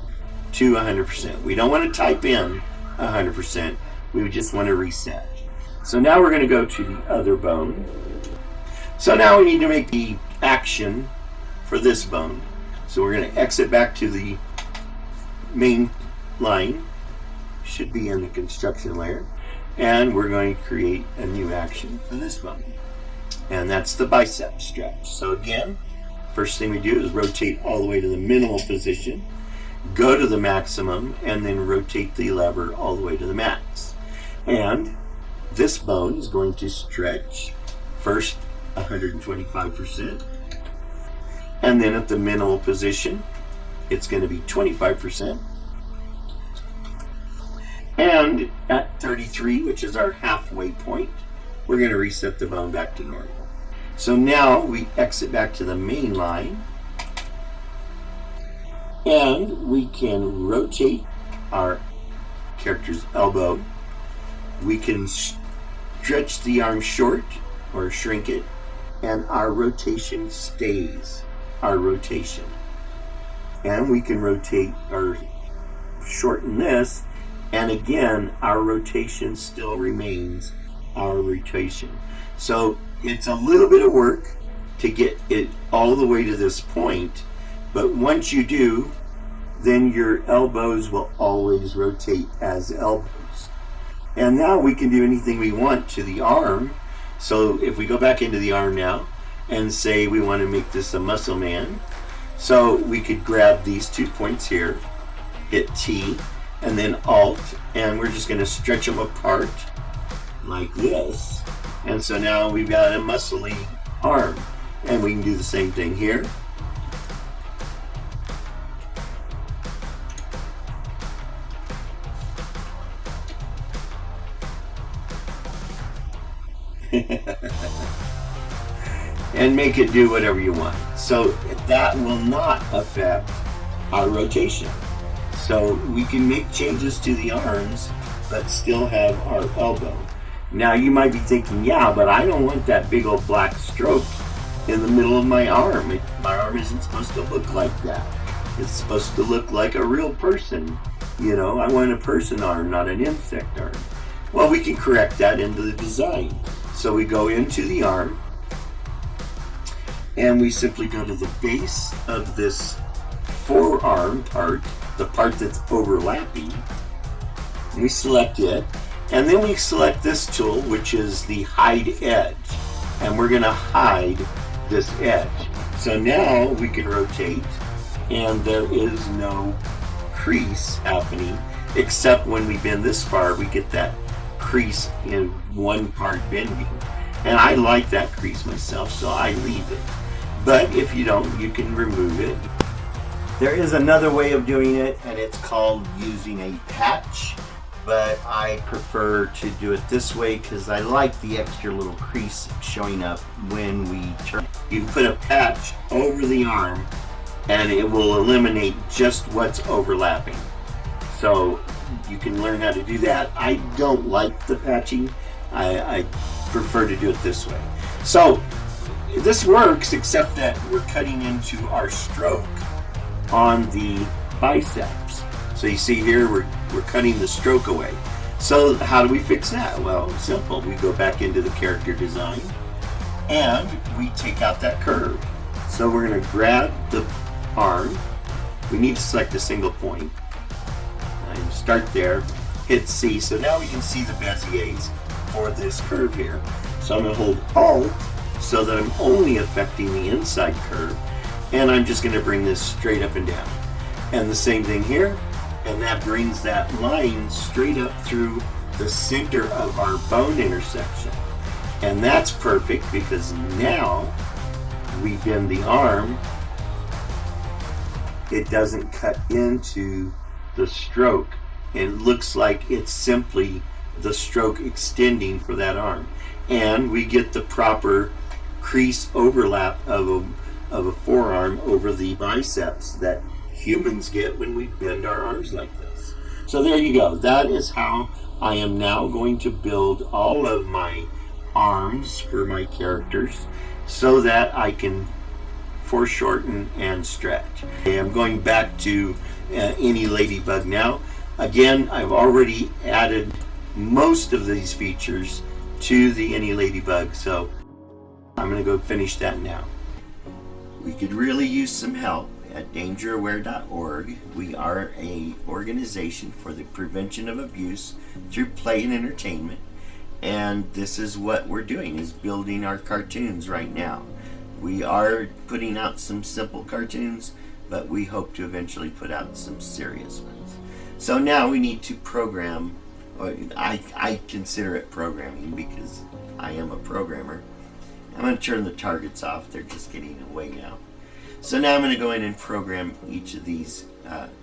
to 100%. We don't want to type in 100%. We just want to reset. So now we're going to go to the other bone. So now we need to make the action for this bone. So we're going to exit back to the main line. Should be in the construction layer. And we're going to create a new action for this bone. And that's the bicep stretch. So again, first thing we do is rotate all the way to the minimal position, go to the maximum, and then rotate the lever all the way to the max. And this bone is going to stretch first 125%, and then at the minimal position, it's going to be 25%. And at 33, which is our halfway point, we're going to reset the bone back to normal. So now we exit back to the main line, and we can rotate our character's elbow. We can stretch the arm short or shrink it, and our rotation stays our rotation. And we can rotate or shorten this, and again, our rotation still remains our rotation. So it's a little bit of work to get it all the way to this point, but once you do, then your elbows will always rotate as elbows. And now we can do anything we want to the arm. So if we go back into the arm now and say we want to make this a muscle man, so we could grab these 2 points here, hit T, and then Alt, and we're just going to stretch them apart like this. And so now we've got a muscly arm. And we can do the same thing here. And make it do whatever you want. So that will not affect our rotation. So we can make changes to the arms, but still have our elbow. Now you might be thinking, yeah, but I don't want that big old black stroke in the middle of my arm. My arm isn't supposed to look like that. It's supposed to look like a real person. You know, I want a person arm, not an insect arm. Well, we can correct that into the design. So we go into the arm, and we simply go to the base of this forearm part, the part that's overlapping. We select it, and then we select this tool, which is the hide edge, and we're going to hide this edge. So now we can rotate, and there is no crease happening, except when we bend this far, we get that crease in one part bending. And I like that crease myself, so I leave it. But if you don't, you can remove it. There is another way of doing it, and it's called using a patch, but I prefer to do it this way because I like the extra little crease showing up when we turn. You put a patch over the arm, and it will eliminate just what's overlapping. So you can learn how to do that. I don't like the patching. I prefer to do it this way. So this works, except that we're cutting into our stroke on the biceps. So you see here, we're cutting the stroke away. So how do we fix that? Well, simple. We go back into the character design, and we take out that curve. So we're going to grab the arm. We need to select a single point. And start there, hit C. So now we can see the Beziers for this curve here. So I'm going to hold Alt so that I'm only affecting the inside curve, and I'm just going to bring this straight up and down. And the same thing here, and that brings that line straight up through the center of our bone intersection. And that's perfect because now we bend the arm, it doesn't cut into the stroke. It looks like it's simply the stroke extending for that arm. And we get the proper crease overlap of of a forearm over the biceps that humans get when we bend our arms like this. So there you go. That is how I am now going to build all of my arms for my characters so that I can foreshorten and stretch. Okay, I'm going back to any ladybug now. Again, I've already added most of these features to the any ladybug, so I'm going to go finish that now. We could really use some help at dangeraware.org. We are an organization for the prevention of abuse through play and entertainment, and this is what we're doing, is building our cartoons right now. We are putting out some simple cartoons, but we hope to eventually put out some serious ones. So now we need to program, or I consider it programming because I am a programmer. I'm going to turn the targets off. They're just getting away now. So now I'm going to go in and program each of these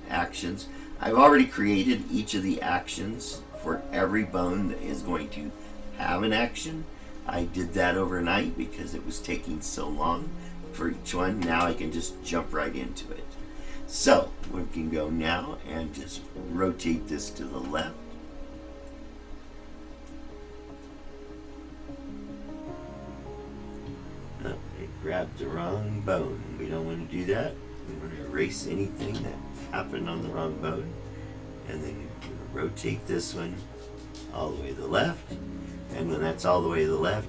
actions. I've already created each of the actions for every bone that is going to have an action. I did that overnight because it was taking so long for each one. Now I can just jump right into it. So we can go now and just rotate this to the left. Oh, it grabbed the wrong bone. We don't want to do that. We want to erase anything that happened on the wrong bone. And then rotate this one all the way to the left. And when that's all the way to the left,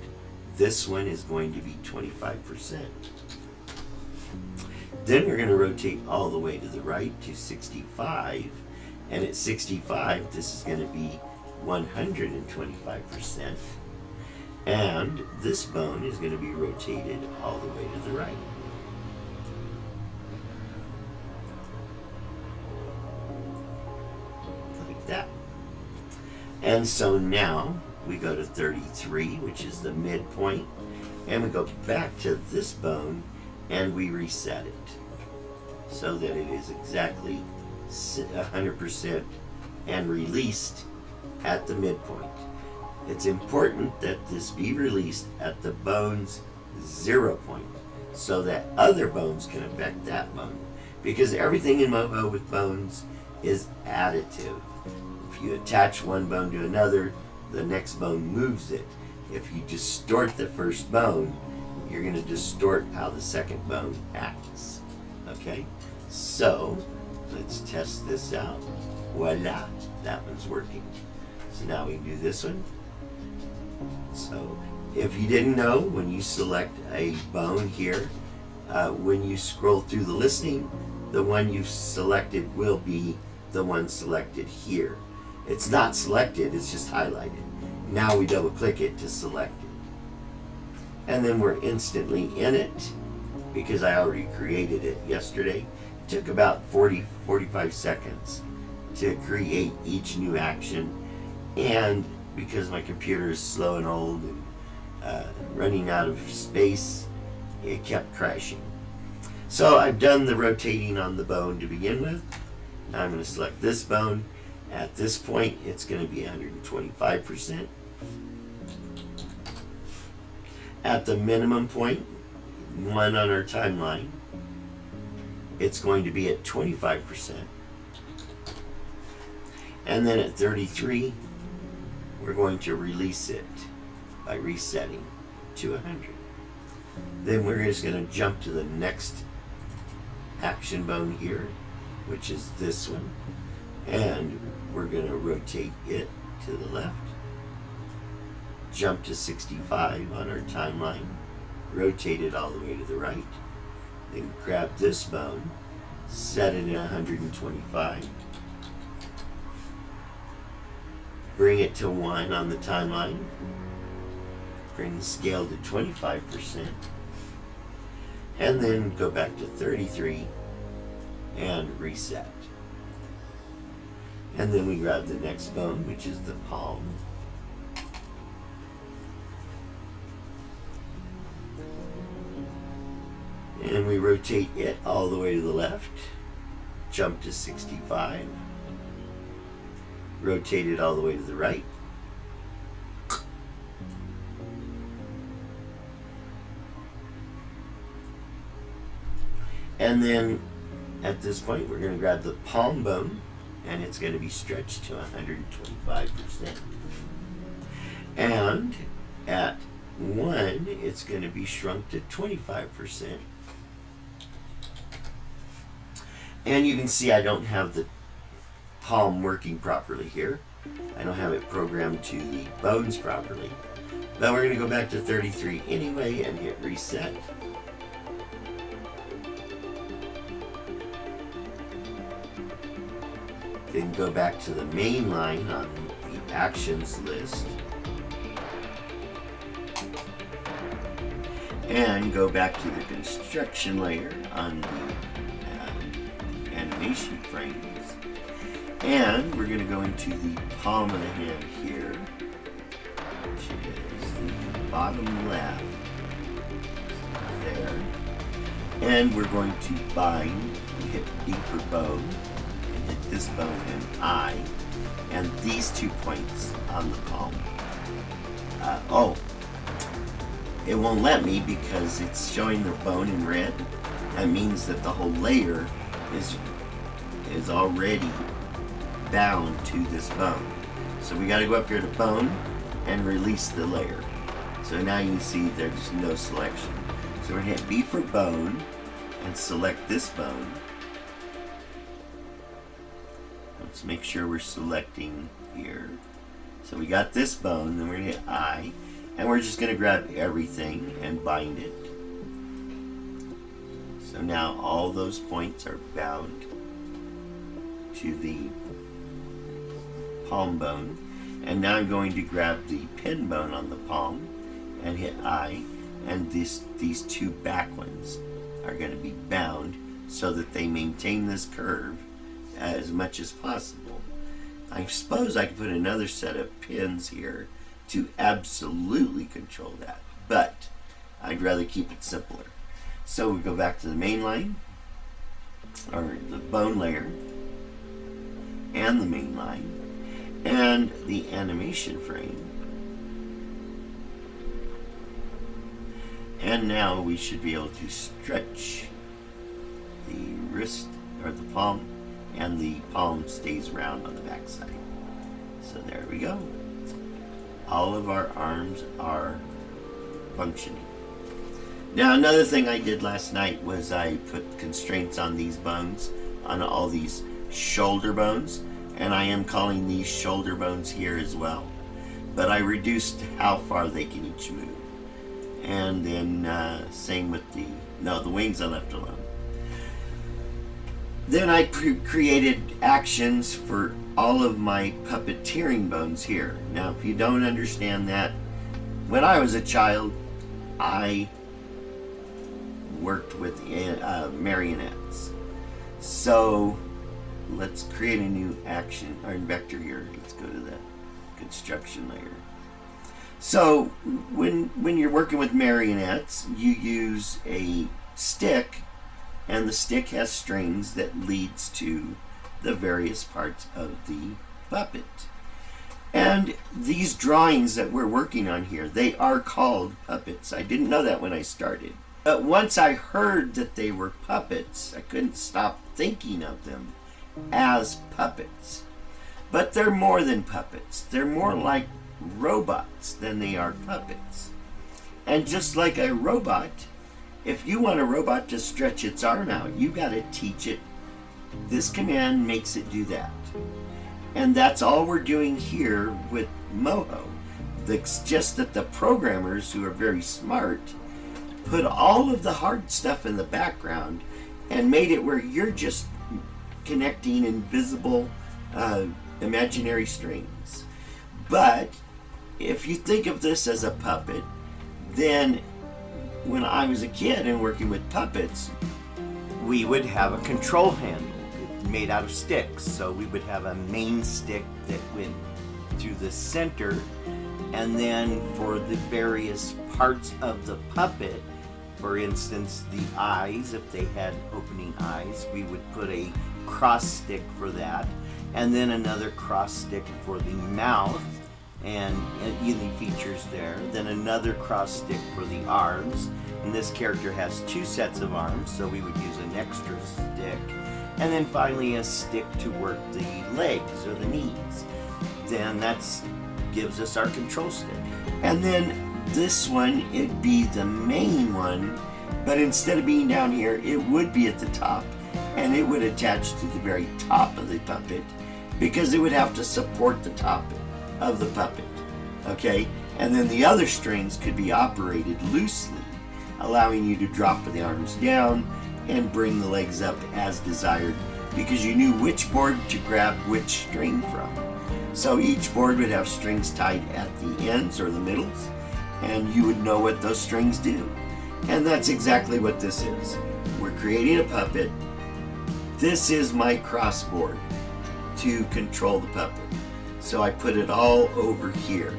this one is going to be 25%. Then we're going to rotate all the way to the right to 65. And at 65, this is going to be 125%. And this bone is going to be rotated all the way to the right. Like that. And so now we go to 33, which is the midpoint, and we go back to this bone and we reset it so that it is exactly 100% and released at the midpoint. It's important that this be released at the bone's 0 point so that other bones can affect that bone, because everything in Moho with bones is additive. If you attach one bone to another, the next bone moves it. If you distort the first bone, you're going to distort how the second bone acts. Okay? So, let's test this out. Voila, that one's working. So now we do this one. So, if you didn't know, when you select a bone here, when you scroll through the listing, the one you've selected will be the one selected here. It's not selected, it's just highlighted. Now we double click it to select it. And then we're instantly in it because I already created it yesterday. It took about 45 seconds to create each new action. And because my computer is slow and old and running out of space, it kept crashing. So I've done the rotating on the bone to begin with. Now I'm going to select this bone. At this point, it's going to be 125%. At the minimum point, one on our timeline, it's going to be at 25%. And then at 33, we're going to release it by resetting to 100. Then we're just going to jump to the next action bone here, which is this one. And we're going to rotate it to the left, jump to 65 on our timeline, rotate it all the way to the right, then grab this bone, set it at 125, bring it to 1 on the timeline, bring the scale to 25%, and then go back to 33 and reset. And then we grab the next bone, which is the palm. And we rotate it all the way to the left, jump to 65, rotate it all the way to the right, And then at this point, we're going to grab the palm bone, and it's going to be stretched to 125%. And at 1, it's going to be shrunk to 25%. And you can see I don't have the palm working properly here. I don't have it programmed to the bones properly. But we're going to go back to 33 anyway and hit reset. Then go back to the main line on the actions list. And go back to the construction layer on the animation frames. And we're going to go into the palm of the hand here, which is the bottom left. There. And we're going to bind. We hit B for bone, and hit this bone and I, and these 2 points on the palm. It won't let me because it's showing the bone in red. That means that the whole layer is already bound to this bone. So we got to go up here to bone and release the layer. So now you can see there's no selection. So we're going to hit B for bone and select this bone. Let's make sure we're selecting here. So we got this bone, then we're going to hit I. And we're just going to grab everything and bind it. So now all those points are bound to the palm bone. And now I'm going to grab the pin bone on the palm and hit I. And these 2 back ones are going to be bound so that they maintain this curve as much as possible. I suppose I could put another set of pins here to absolutely control that, but I'd rather keep it simpler. So we go back to the main line, or the bone layer, and the main line, and the animation frame. And now we should be able to stretch the wrist, or the palm, and the palm stays round on the back side. So there we go. All of our arms are functioning. Now another thing I did last night was I put constraints on these bones, on all these shoulder bones, and I am calling these shoulder bones here as well. But I reduced how far they can each move. And then same with the wings I left alone. Then I created actions for all of my puppeteering bones here. Now, if you don't understand that, when I was a child, I worked with marionettes. So let's create a new action or vector here. Let's go to the construction layer. So when you're working with marionettes, you use a stick, and the stick has strings that leads to the various parts of the puppet. And these drawings that we're working on here, they are called puppets. I didn't know that when I started. But once I heard that they were puppets, I couldn't stop thinking of them as puppets. But they're more than puppets. They're more like robots than they are puppets. And just like a robot, if you want a robot to stretch its arm out, you got to teach it. This command makes it do that. And that's all we're doing here with Moho. It's just that the programmers, who are very smart, put all of the hard stuff in the background and made it where you're just connecting invisible imaginary strings. But if you think of this as a puppet, then when I was a kid and working with puppets, we would have a control handle made out of sticks. So we would have a main stick that went through the center, and then for the various parts of the puppet, for instance, the eyes, if they had opening eyes, we would put a cross stick for that, and then another cross stick for the mouth, and easy features there. Then another cross stick for the arms, and this character has 2 sets of arms, so we would use an extra stick. And then finally a stick to work the legs or the knees. Then that gives us our control stick. And then this one, it'd be the main one, but instead of being down here, it would be at the top, and it would attach to the very top of the puppet, because it would have to support the top of the puppet, okay? And then the other strings could be operated loosely, allowing you to drop the arms down and bring the legs up as desired, because you knew which board to grab which string from. So each board would have strings tied at the ends or the middles, and you would know what those strings do. And that's exactly what this is. We're creating a puppet. This is my crossboard to control the puppet. So I put it all over here.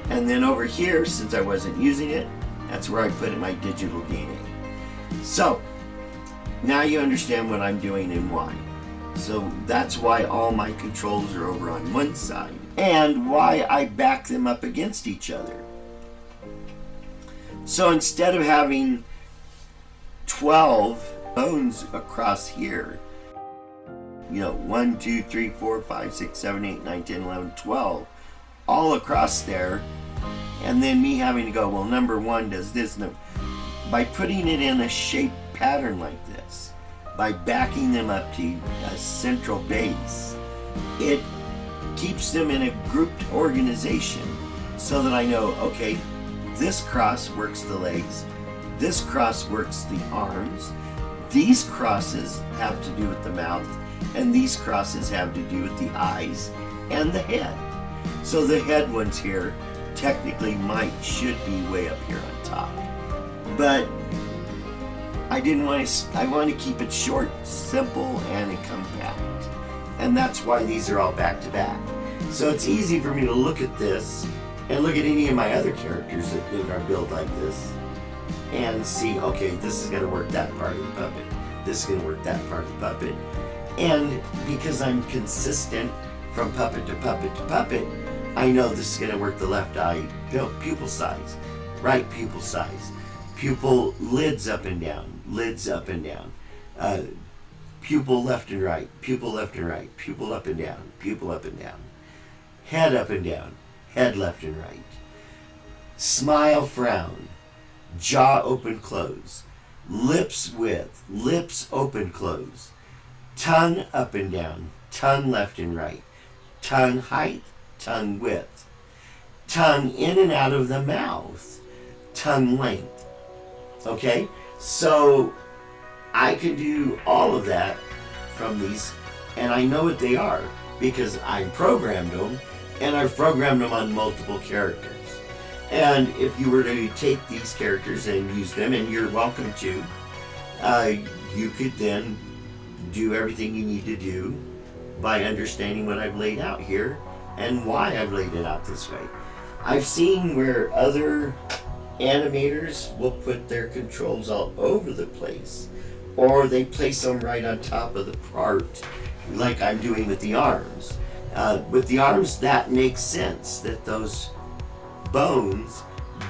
And then over here, since I wasn't using it, that's where I put in my digital DNA. So now you understand what I'm doing and why. So that's why all my controls are over on one side, and why I back them up against each other. So instead of having 12 bones across here, 1, 2, 3, 4, 5, 6, 7, 8, 9, 10, 11, 12, all across there, and then me having to go, well, number 1 does this. By putting it in a shape pattern like this, by backing them up to a central base, it keeps them in a grouped organization, so that I know, okay, this cross works the legs, this cross works the arms, these crosses have to do with the mouth, and these crosses have to do with the eyes and the head. So the head ones here technically should be way up here on top. But I want to keep it short, simple, and compact. And that's why these are all back to back. So it's easy for me to look at this and look at any of my other characters that are built like this and see, okay, this is going to work that part of the puppet. This is going to work that part of the puppet. And because I'm consistent from puppet to puppet to puppet, I know this is going to work the left eye pupil size, right pupil size, pupil lids up and down, lids up and down, pupil left and right, pupil left and right, pupil up and down, pupil up and down, head up and down, head left and right, smile, frown, jaw open, close, lips width, lips open, close, tongue up and down, tongue left and right, tongue height, tongue width, tongue in and out of the mouth, tongue length. Okay, so I can do all of that from these, and I know what they are because I programmed them, and I've programmed them on multiple characters. And if you were to take these characters and use them, and you're welcome to, you could then do everything you need to do by understanding what I've laid out here and why I've laid it out this way. I've seen where other animators will put their controls all over the place, or they place them right on top of the part, like I'm doing with the arms. With the arms, that makes sense that those bones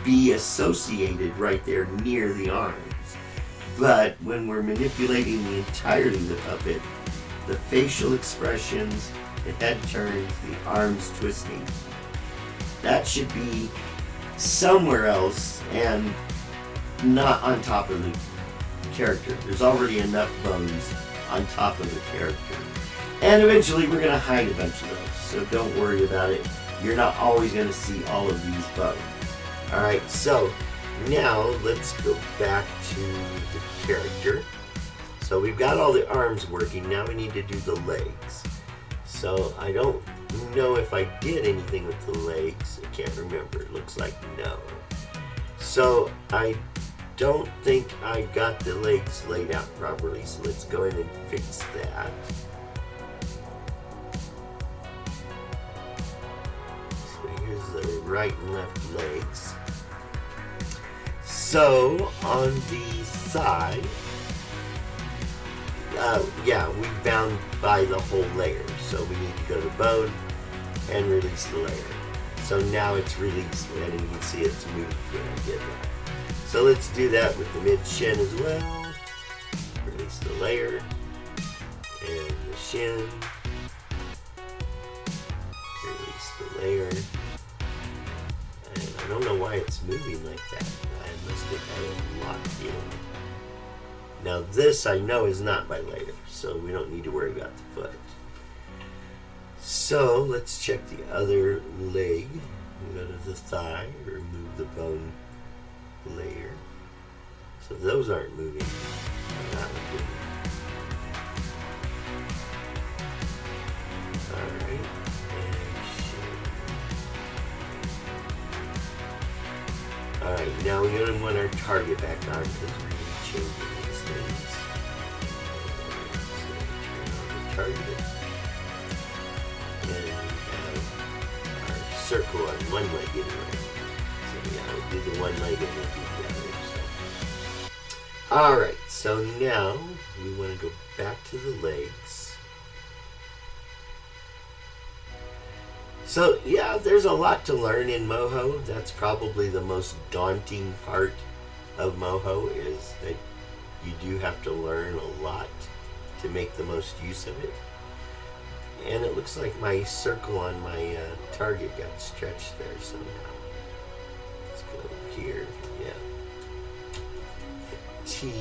be associated right there near the arms. But when we're manipulating the entirety of the puppet, the facial expressions, the head turns, the arms twisting, that should be somewhere else and not on top of the character. There's already enough bones on top of the character. And eventually we're going to hide a bunch of those, so don't worry about it. You're not always going to see all of these bones. Alright, so now let's go back to the character. So we've got all the arms working, now we need to do the legs. So I don't know if I did anything with the legs. I can't remember. It looks like no. So I don't think I got the legs laid out properly, so let's go in and fix that. So here's the right and left legs. So on the side, we bound by the whole layer. So we need to go to bone and release the layer. So now it's released, and you can see it's moved when I get that. So let's do that with the mid-shin as well. Release the layer, and the shin. Release the layer. And I don't know why it's moving like that. I must have had it locked in. Now this I know is not my layer, so we don't need to worry about the foot. So let's check the other leg. Go to the thigh, remove the bone layer. So those aren't moving. Not moving. Alright. Alright, now we're going to want our target back on because we're going to be changing these things. So turn on the target. And we have our circle on one leg anyway. So yeah, we'll do the one leg and we'll do the other. So. Alright, so now we want to go back to the legs. So yeah, there's a lot to learn in Moho. That's probably the most daunting part of Moho, is that you do have to learn a lot to make the most use of it. And it looks like my circle on my target got stretched there somehow. Let's go here, yeah. T.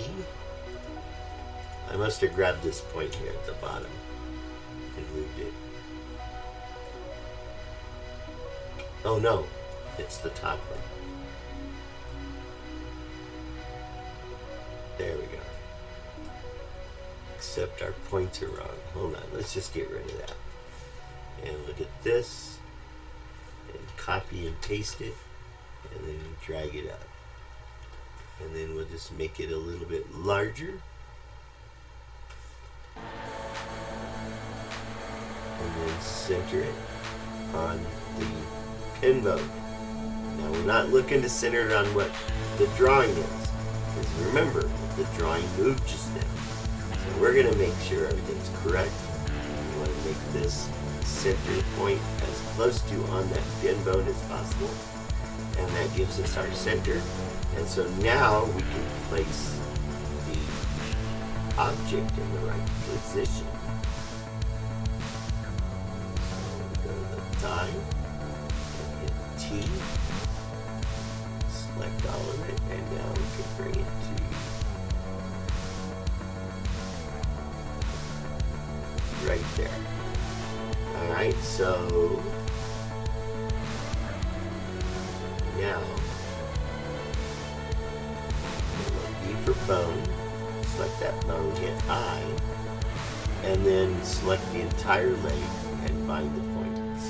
I must have grabbed this point here at the bottom and moved it. Oh no, it's the top one. There we go. Except our points are wrong. Hold on, let's just get rid of that. And look at this. And copy and paste it. And then drag it up. And then we'll just make it a little bit larger. And then center it on the pin bone. Now we're not looking to center it on what the drawing is, because remember, the drawing moved just now. So we're going to make sure everything's correct. We want to make this center point as close to on that pin bone as possible, and that gives us our center. And so now we can place the object in the right position. So we go to the thigh. T, select all of it, and now we can bring it to right there. Alright, so now E for bone, select that bone, hit I, and then select the entire leg and bind the points.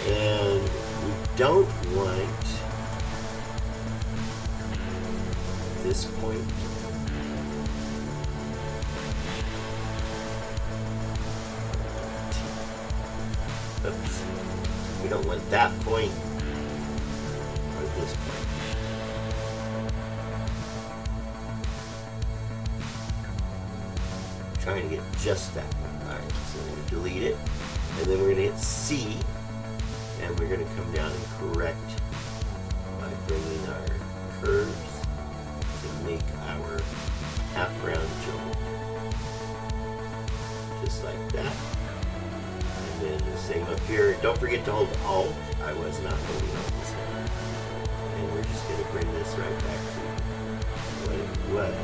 And we don't want this point. Oops. We don't want that point or this point. I'm trying to get just that one. Alright, so we're going to delete it. And then we're going to hit C. And we're going to come down and correct by bringing our curves to make our half round joint. Just like that. And then the same up here. Don't forget to hold Alt. I was not holding Alt this time. And we're just going to bring this right back to what it was.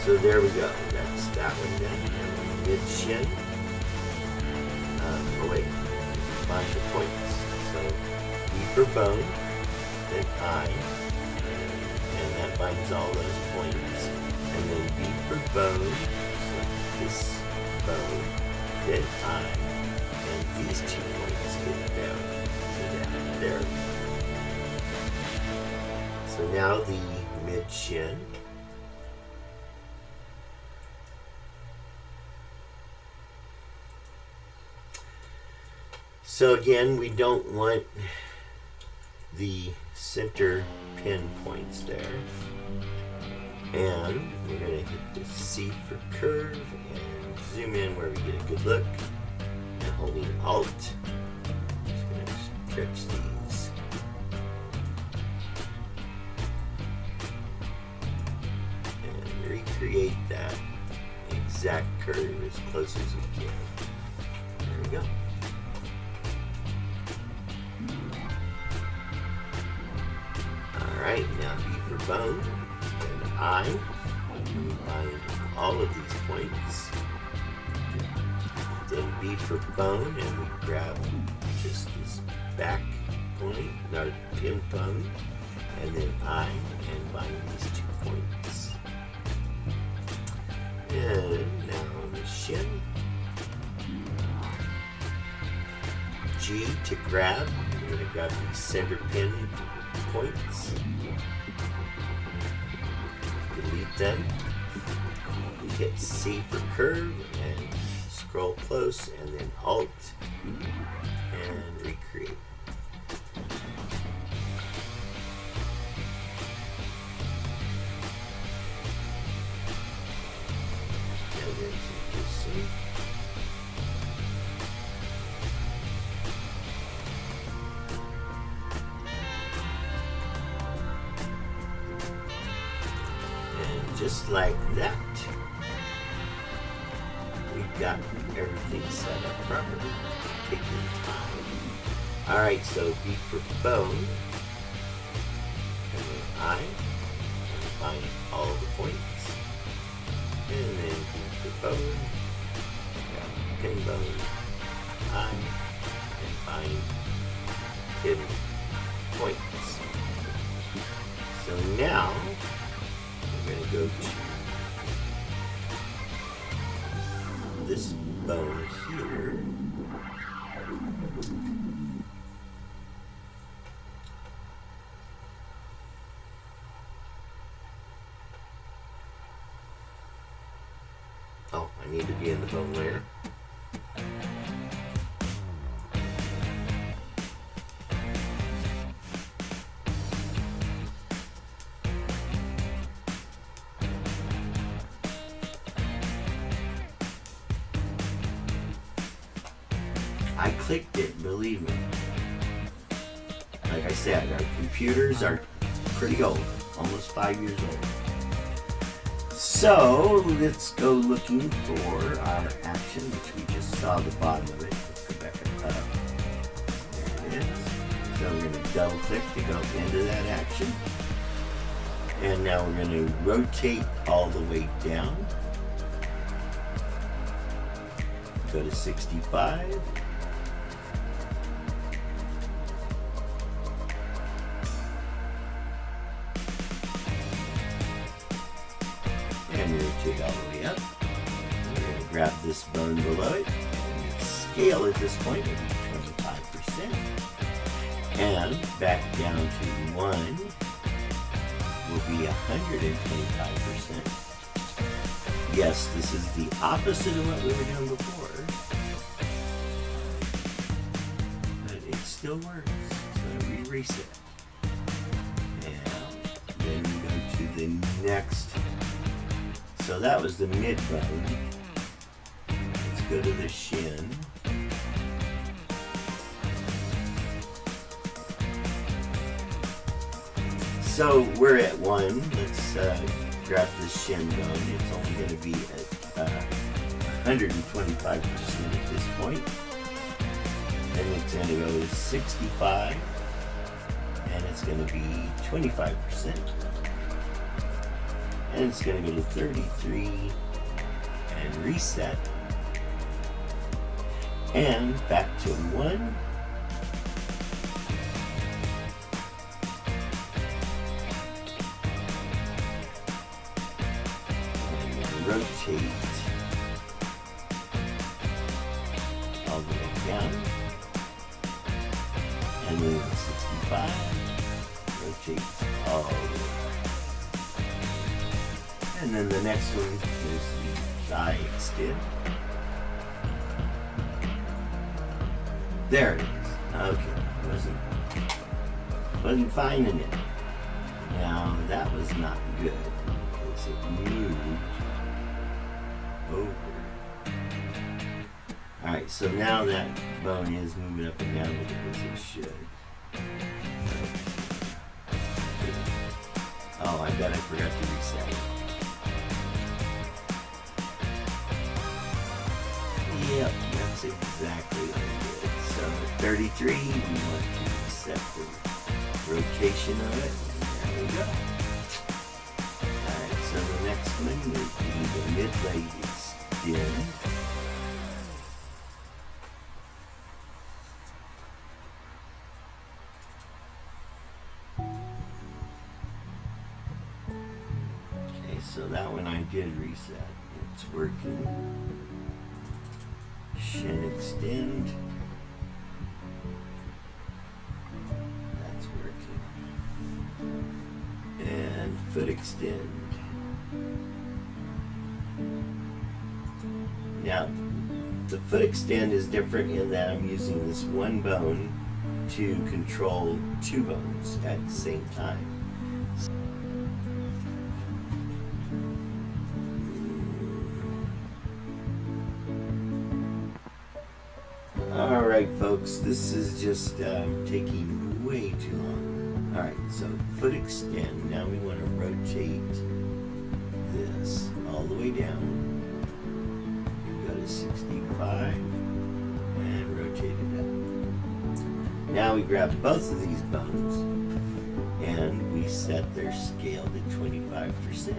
So there we go. That's that one done. Mid shin. Oh wait, bind the points. So E for bone, then I, and that binds all those points. And then B for bone, so this bone, then I, and these 2 points get down to that. There. So now the mid shin. So again, we don't want the center pin points there. And we're going to hit the C for curve and zoom in where we get a good look. And holding Alt, just going to stretch these. And recreate that exact curve as close as we can. There we go. Alright, now B for bone, and I. Combine all of these points. Then B for bone, and we grab just this back point, our pin bone, and then I, and bind these 2 points. And now on the shin, G to grab. We're going to grab these center pin points. Delete them. We hit C for curve and scroll close, and then Alt and recreate. And then C. Just like that, we've got everything set up properly, taking time. Alright, so B for bone, and then I, and find all the points, and then B for bone, pin bone, I, and find pin points. So now, we're going to go to this bone here. Oh, I need to be in the bone layer. I clicked it, believe me. Like I said, our computers are pretty old, almost 5 years old. So let's go looking for our action, which we just saw the bottom of it. Let's go back up. There it is. So we're going to double click to go into that action. And now we're going to rotate all the way down. Go to 65. And rotate all the way up. We're going to grab this bone below it. Scale at this point will be 25%. And back down to 1 will be 125%. Yes, this is the opposite of what we were doing before. But it still works. So we reset. And then we go to the next. So that was the mid bone. Let's go to the shin. So we're at 1. Let's grab the shin bone. It's only going to be at 125% at this point. Then it's going to go to 65. And it's going to be 25%. And it's going to go to 33 and reset. And back to 1. And then rotate all the way down. And then 65. Rotate all the way. And then the next one is the thigh extend. There it is. Okay, wasn't finding it. Now that was not good because it moved over. Alright, so now that bone is moving up and down a little bit as it should. Oh, I bet I forgot to reset it. Yep, that's exactly what I did. So at 33, we want to set the rotation of it. There we go. Alright, so the next one would be the mid-leg extend. Okay, so that one I did reset. It's working. Shin extend. That's working. And foot extend. Now, the foot extend is different in that I'm using this one bone to control two bones at the same time. Alright folks, this is just taking way too long. Alright, so foot extend. Now we want to rotate this all the way down. We go to 65 and rotate it up. Now we grab both of these bones and we set their scale to 25%.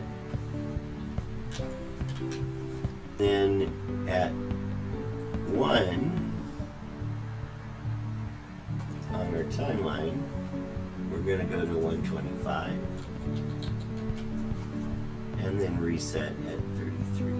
Then at 1 on our timeline, we're going to go to 125 and then reset at 33.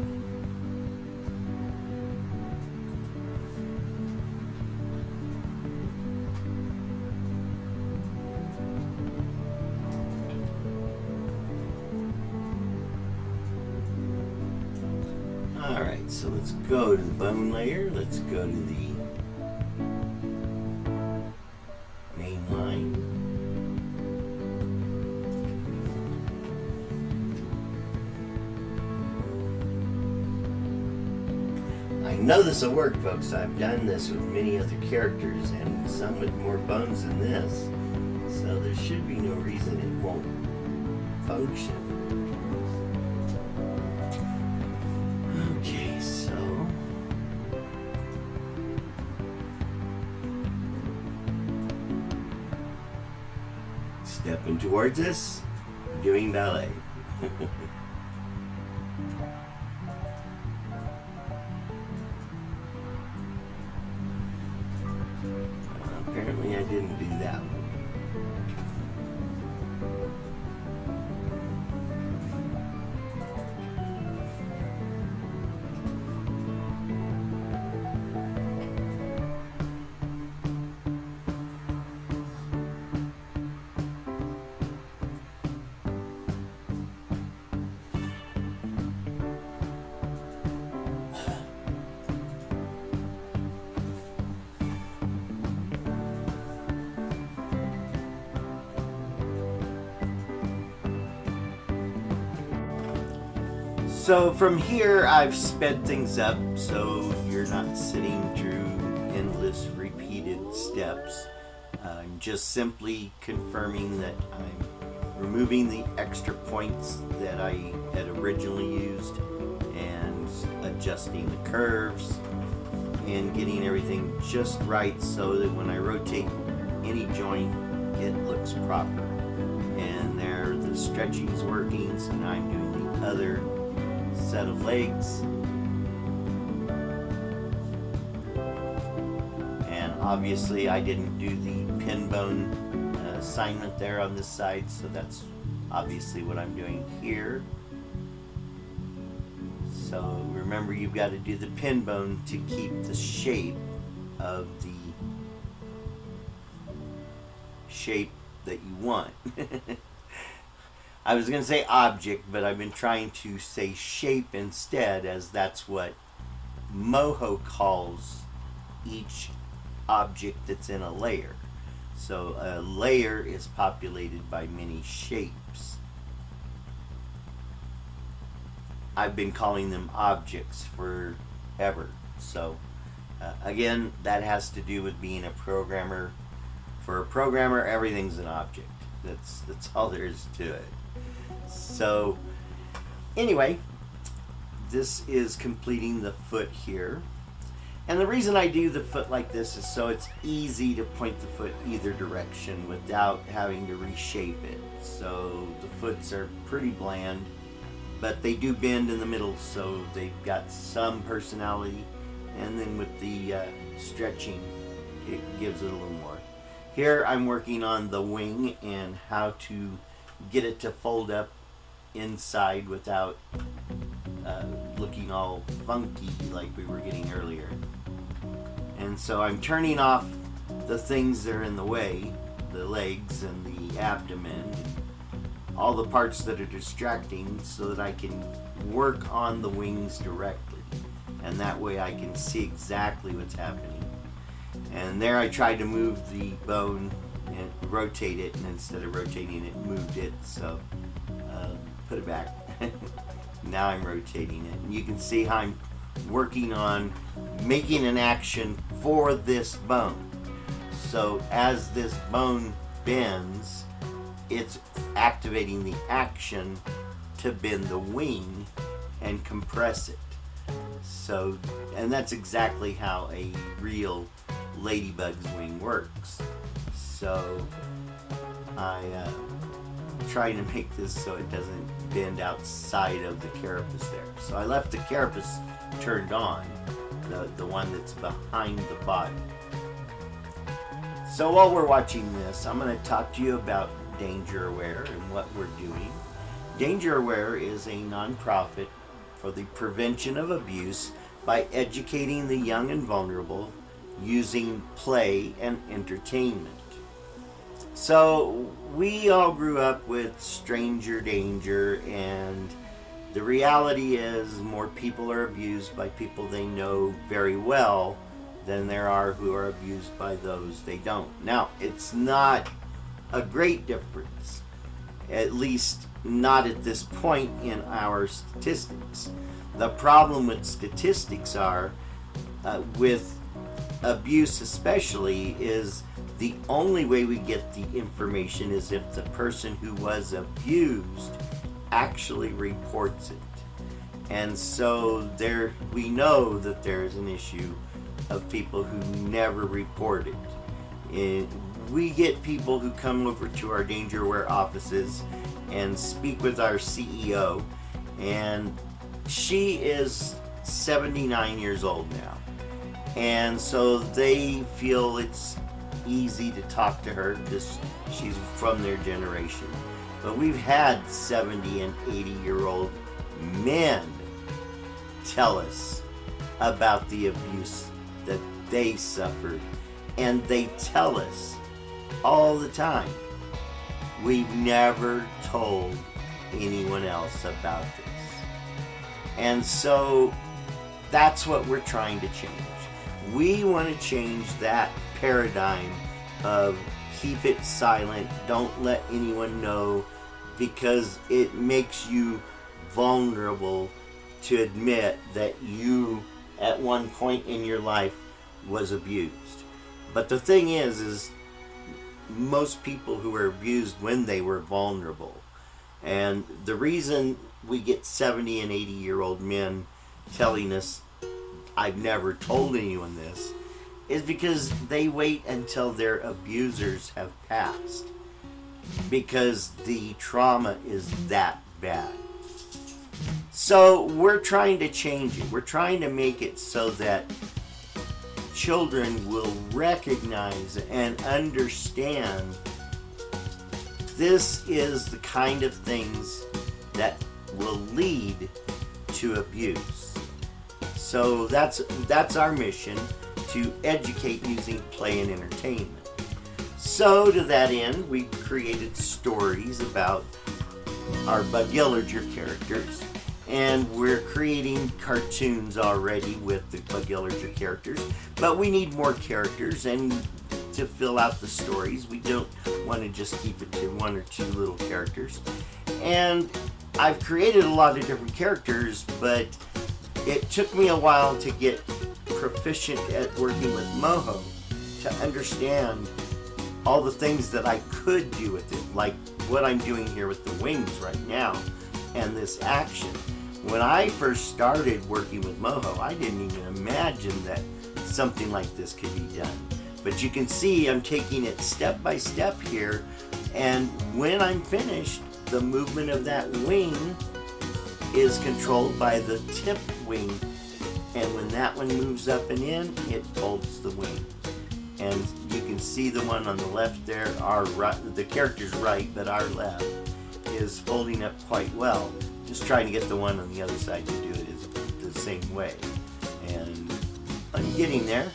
Alright, so let's go to the bone layer. Let's go to the main line. I know this will work, folks. I've done this with many other characters and some with more bones than this. So there should be no reason it won't function. Okay, so stepping towards us, doing ballet. Apparently I didn't do that one. So from here, I've sped things up so you're not sitting through endless repeated steps. I'm just simply confirming that I'm removing the extra points that I had originally used and adjusting the curves and getting everything just right so that when I rotate any joint, it looks proper. And there, the stretching is working, so now I'm doing the other set of legs, and obviously I didn't do the pin bone assignment there on this side, so that's obviously what I'm doing here. So remember, you've got to do the pin bone to keep the shape of the shape that you want. I was going to say object, but I've been trying to say shape instead, as that's what Moho calls each object that's in a layer. So a layer is populated by many shapes. I've been calling them objects forever. So again, that has to do with being a programmer. For a programmer, everything's an object. That's all there is to it. So anyway, this is completing the foot here. And the reason I do the foot like this is so it's easy to point the foot either direction without having to reshape it. So the foots are pretty bland, but they do bend in the middle, so they've got some personality. And then with the stretching, it gives it a little more. Here I'm working on the wing and how to get it to fold up inside without looking all funky like we were getting earlier. And so I'm turning off the things that are in the way, the legs and the abdomen, all the parts that are distracting, so that I can work on the wings directly. And that way I can see exactly what's happening. And there I tried to move the bone and rotate it, and instead of rotating it, moved it. So put it back. Now I'm rotating it. And you can see how I'm working on making an action for this bone. So as this bone bends, it's activating the action to bend the wing and compress it. So, and that's exactly how a real ladybug's wing works. So I trying to make this so it doesn't bend outside of the carapace there. So I left the carapace turned on, the one that's behind the body. So while we're watching this, I'm going to talk to you about Danger Aware and what we're doing. Danger Aware is a nonprofit for the prevention of abuse by educating the young and vulnerable using play and entertainment. So we all grew up with stranger danger, and the reality is more people are abused by people they know very well than there are who are abused by those they don't. Now, it's not a great difference, at least not at this point in our statistics. The problem with statistics are, with abuse especially, is the only way we get the information is if the person who was abused actually reports it. And so there, we know that there is an issue of people who never report it. We get people who come over to our Danger Aware offices and speak with our CEO, and she is 79 years old now. And so they feel it's easy to talk to her because she's from their generation. But we've had 70 and 80-year-old men tell us about the abuse that they suffered, and they tell us all the time. We've never told anyone else about this. And so that's what we're trying to change. We want to change that paradigm of keep it silent, don't let anyone know, because it makes you vulnerable to admit that you at one point in your life was abused. But the thing is most people who were abused when they were vulnerable. And the reason we get 70 and 80-year-old men telling us, I've never told anyone this, is because they wait until their abusers have passed, because the trauma is that bad. So we're trying to change it. We're trying to make it so that children will recognize and understand this is the kind of things that will lead to abuse. So that's our mission, to educate using play and entertainment. So to that end, we created stories about our Bugillagers characters, and we're creating cartoons already with the Bugillagers characters, but we need more characters and to fill out the stories. We don't want to just keep it to 1 or 2 little characters. And I've created a lot of different characters, but it took me a while to get proficient at working with Moho to understand all the things that I could do with it, like what I'm doing here with the wings right now and this action. When I first started working with Moho, I didn't even imagine that something like this could be done. But you can see I'm taking it step by step here, and when I'm finished, the movement of that wing is controlled by the tip wing, and when that one moves up and in, it folds the wing. And you can see the one on the left there, our right, the character's right, but our left is folding up quite well. Just trying to get the one on the other side to do it is the same way. And I'm getting there.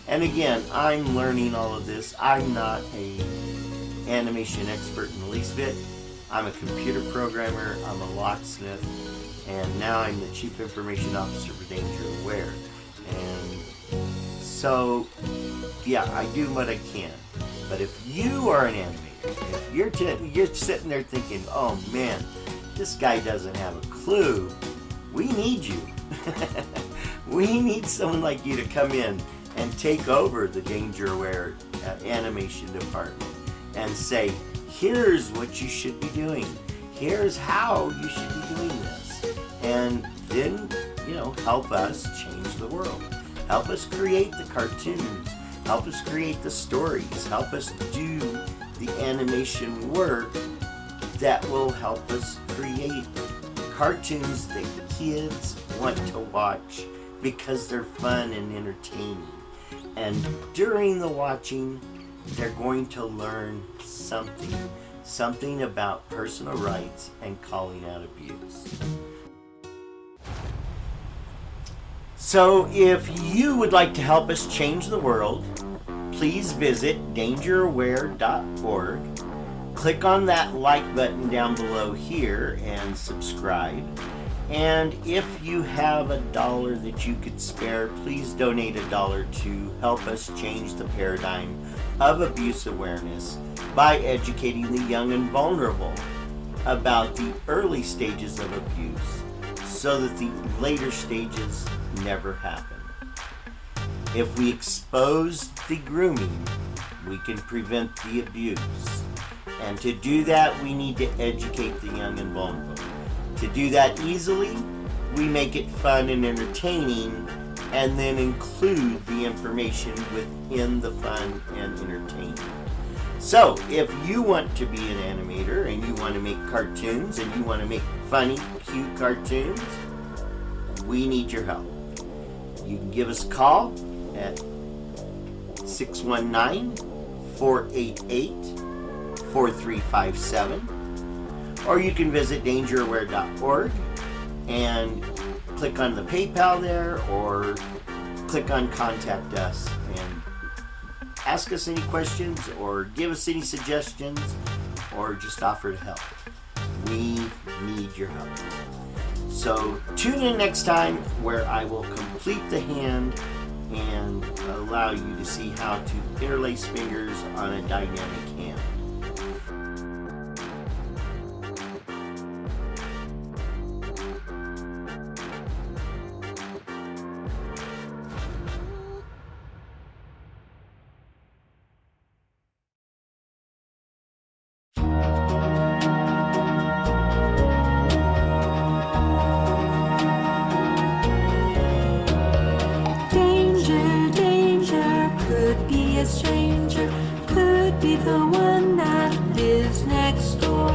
And again, I'm learning all of this. I'm not a animation expert in the least bit. I'm a computer programmer, I'm a locksmith, and now I'm the Chief Information Officer for Danger Aware. And so, yeah, I do what I can. But if you are an animator, if you're sitting there thinking, oh man, this guy doesn't have a clue, we need you. We need someone like you to come in and take over the Danger Aware animation department and say, here's what you should be doing. Here's how you should be doing this. And then, help us change the world. Help us create the cartoons. Help us create the stories. Help us do the animation work that will help us create cartoons that kids want to watch because they're fun and entertaining. And during the watching, they're going to learn something about personal rights and calling out abuse. So if you would like to help us change the world, please visit dangeraware.org. Click on that like button down below here and subscribe. And if you have $1 that you could spare, please donate $1 to help us change the paradigm of abuse awareness by educating the young and vulnerable about the early stages of abuse so that the later stages never happen. If we expose the grooming, we can prevent the abuse. And to do that, we need to educate the young and vulnerable. To do that easily, we make it fun and entertaining, and then include the information within the fun and entertainment. So, if you want to be an animator and you want to make cartoons and you want to make funny, cute cartoons, we need your help. You can give us a call at 619-488-4357. Or you can visit dangeraware.org and click on the PayPal there, or click on Contact Us and ask us any questions or give us any suggestions or just offer to help. We need your help. So tune in next time where I will complete the hand and allow you to see how to interlace fingers on a dynamic hand. A stranger could be the one that lives next door.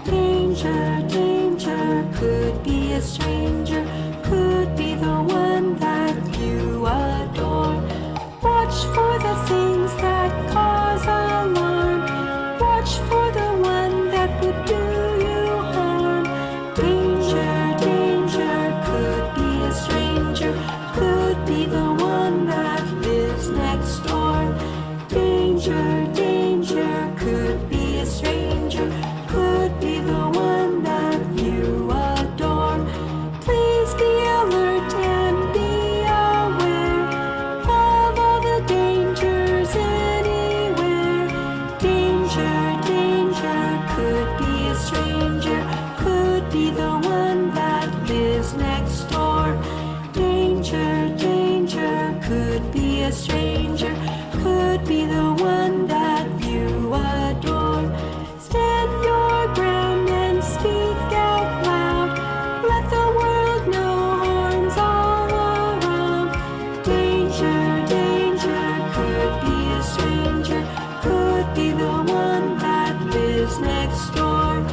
Danger, danger, could be a stranger, could be the one that you adore. Watch for the things that cause alarm. Watch for the one that would do you harm. Danger, danger, could be a stranger, could be the one that lives next door. Danger, danger, could be a stranger, could be the one that you adore. lives next door.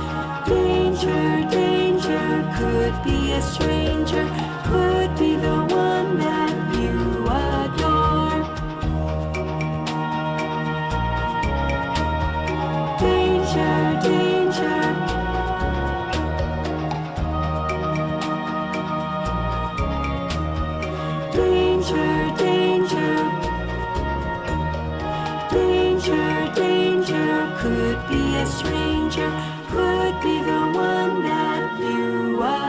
Danger, danger, could be a stranger, could be the one that you adore. Danger, danger. Danger, danger. Danger, danger, could be a stranger, could be the one that you are.